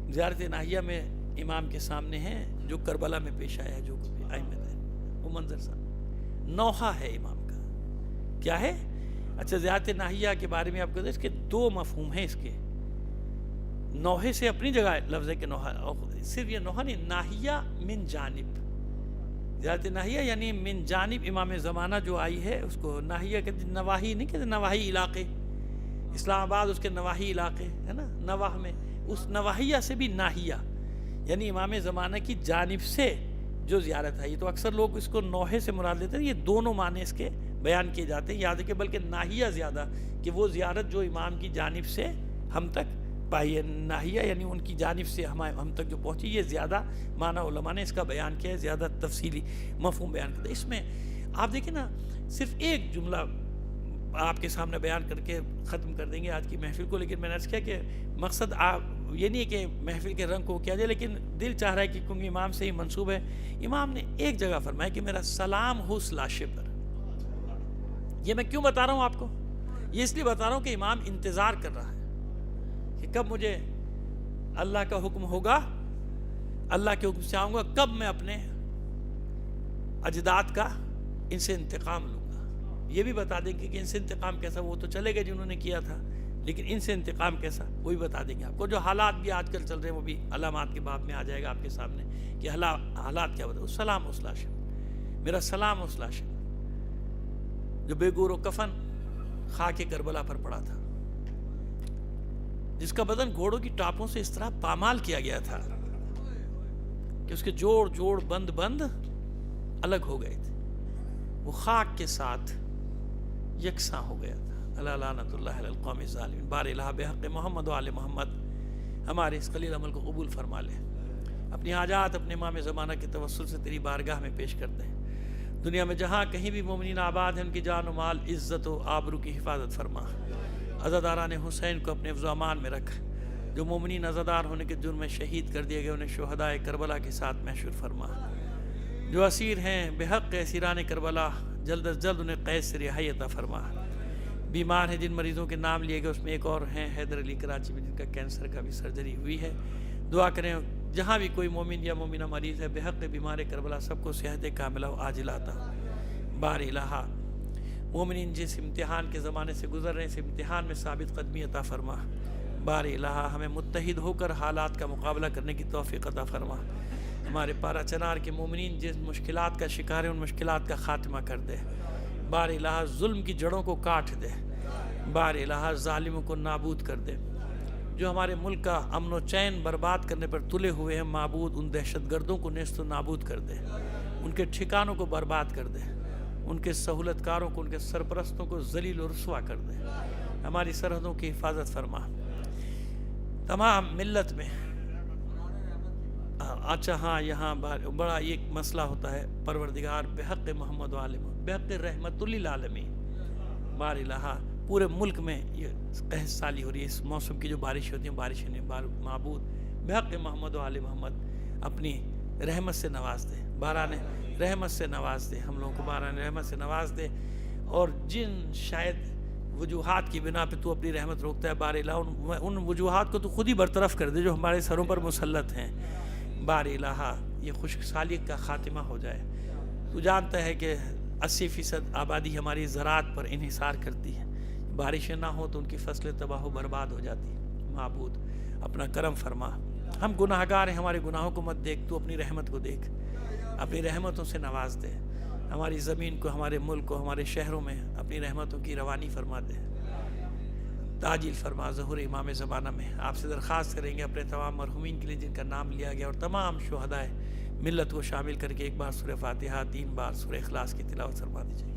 زیارت ناہیہ میں امام کے سامنے ہے جو کربلا میں پیش آیا ہے، جو ائمہ ہے، وہ منظر صاحب نوحہ ہے امام کا. کیا ہے؟ اچھا، زیارت ناہیہ کے بارے میں آپ کو اس کے دو مفہوم ہیں. اس کے نوحے سے اپنی جگہ لفظ ہے کہ نوحہ، صرف یہ نوحہ نہیں، ناہیہ من جانب. زیارت ناہیہ یعنی من جانب امام زمانہ جو آئی ہے، اس کو ناہیہ کہتے ہیں. نواحی نہیں کہتے، نواحی علاقے، اسلام آباد اس کے نواحی علاقے ہے نا، نواح میں، اس نواحیہ سے بھی ناہیہ یعنی امام زمانہ کی جانب سے جو زیارت ہے. تو اکثر لوگ اس کو نوحے سے مراد لیتے ہیں. یہ دونوں معنی اس کے بیان کیے جاتے ہیں. یاد رکھیں بلکہ ناہیہ زیادہ کہ وہ زیارت جو امام کی جانب سے ہم تک پائی ہے. ناہیہ یعنی ان کی جانب سے ہم تک جو پہنچی. یہ زیادہ معنی علماء نے اس کا بیان کیا ہے، زیادہ تفصیلی مفہوم بیان کرتا ہے. اس میں آپ دیکھیں نا، صرف ایک جملہ آپ کے سامنے بیان کر کے ختم کر دیں گے آج کی محفل کو. لیکن میں نے عرض کیا کہ مقصد یہ نہیں ہے کہ محفل کے رنگ کو کیا جائے، لیکن دل چاہ رہا ہے کہ کیونکہ امام سے ہی منسوب ہے. امام نے ایک جگہ فرمایا کہ میرا سلام ہو اس لاشے پر. یہ میں کیوں بتا رہا ہوں آپ کو؟ یہ اس لیے بتا رہا ہوں کہ امام انتظار کر رہا ہے کہ کب مجھے اللہ کا حکم ہوگا، اللہ کے حکم سے آؤں گا، کب میں اپنے اجداد کا ان سے انتقام لوں گا. یہ بھی بتا دیں کہ ان سے انتقام کیسا. وہ تو چلے گئے جنہوں نے کیا تھا، لیکن ان سے انتقام کیسا وہ بھی بتا دیں گے آپ کو. جو حالات بھی آج کل چل رہے ہیں وہ بھی علامات کے باب میں آ جائے گا آپ کے سامنے کہ حالات کیا بتا. سلام اس لاشے، میرا سلام اس لاشے جو بے گور و کفن خاک کربلا پر پڑا تھا، جس کا بدن گھوڑوں کی ٹاپوں سے اس طرح پامال کیا گیا تھا کہ اس کے جوڑ بند الگ ہو گئے تھے. وہ خاک کے ساتھ یکساں ہو گیا تھا. اللہ لعنت اللہ علی القوم الظالمین. بار الہ بحق محمد و آل محمد ہمارے اس قلیل عمل کو قبول فرما لے. اپنی حاجات اپنے امام زمانہ کے توسل سے تیری بارگاہ میں پیش کر دیں. دنیا میں جہاں کہیں بھی مومنین آباد ہیں، ان کی جان و مال، عزت و آبرو کی حفاظت فرما. عزاداران حسین کو اپنے حفظ و امان میں رکھ. جو مومنین عزادار ہونے کے جرم میں شہید کر دیے گئے، انہیں شہدائے کربلا کے ساتھ محشور فرما. جو اسیر ہیں بحق اسیران کربلا، جلد از جلد انہیں قید سے رہائی عطا فرما. بیمار ہیں جن مریضوں کے نام لیے گئے، اس میں ایک اور ہیں حیدر علی کراچی میں، جن کا کینسر کا بھی سرجری ہوئی ہے. دعا کریں جہاں بھی کوئی مومن یا مومنہ مریض ہے بحق بیمار کربلا، سب کو صحت کاملہ و عاجلہ عطا. بار الہ مومنین جس امتحان کے زمانے سے گزر رہے ہیں، اس امتحان میں ثابت قدمی عطا فرما. بار الہ ہمیں متحد ہو کر حالات کا مقابلہ کرنے کی توفیق عطا فرما. ہمارے پارا چنار کے مومنین جس مشکلات کا شکار ہیں، ان مشکلات کا خاتمہ کر دے. بار الہ ظلم کی جڑوں کو کاٹ دے. بار الہ ظالموں کو نابود کر دے. جو ہمارے ملک کا امن و چین برباد کرنے پر تلے ہوئے ہیں، معبود ان دہشت گردوں کو نیست و نابود کر دے. ان کے ٹھکانوں کو برباد کر دے. ان کے سہولت کاروں کو، ان کے سرپرستوں کو ذلیل و رسوا کر دے. ہماری سرحدوں کی حفاظت فرما. تمام ملت میں اچھا ہاں یہاں بڑا ایک مسئلہ ہوتا ہے، پروردگار بحق محمد و آل محمد بحق رحمت للعالمین. بار الہ پورے ملک میں یہ قحط سالی ہو رہی ہے، اس موسم کی جو بارش ہوتی ہیں، بارشیں نہیں، معبود بحق محمد و آل محمد اپنی رحمت سے نواز دے. باران رحمت سے نواز دے، ہم لوگوں کو باران رحمت سے نواز دے. اور جن شاید وجوہات کی بنا پہ تو اپنی رحمت روکتا ہے، بار الہ ان وجوہات کو تو خود ہی برطرف کر دے جو ہمارے سروں پر مسلط ہیں. بار الہ یہ خشک سالی کا خاتمہ ہو جائے. تو جانتا ہے کہ 80% آبادی ہماری زراعت پر انحصار کرتی ہے. بارشیں نہ ہوں تو ان کی فصلیں تباہ و برباد ہو جاتی ہیں. معبود اپنا کرم فرما. ہم گناہ گار ہیں، ہمارے گناہوں کو مت دیکھ، تو اپنی رحمت کو دیکھ، اپنی رحمتوں سے نواز دے. ہماری زمین کو، ہمارے ملک کو، ہمارے شہروں میں اپنی رحمتوں کی روانی فرما دے. تاجیل فرما ظہور امام زمانہ میں. آپ سے درخواست کریں گے اپنے تمام مرحومین کے لیے جن کا نام لیا گیا، اور تمام شہدائے ملت کو شامل کر کے ایک بار سورہ فاتحہ، 3 بار سورہ اخلاص کی تلاوت فرما دیجیے.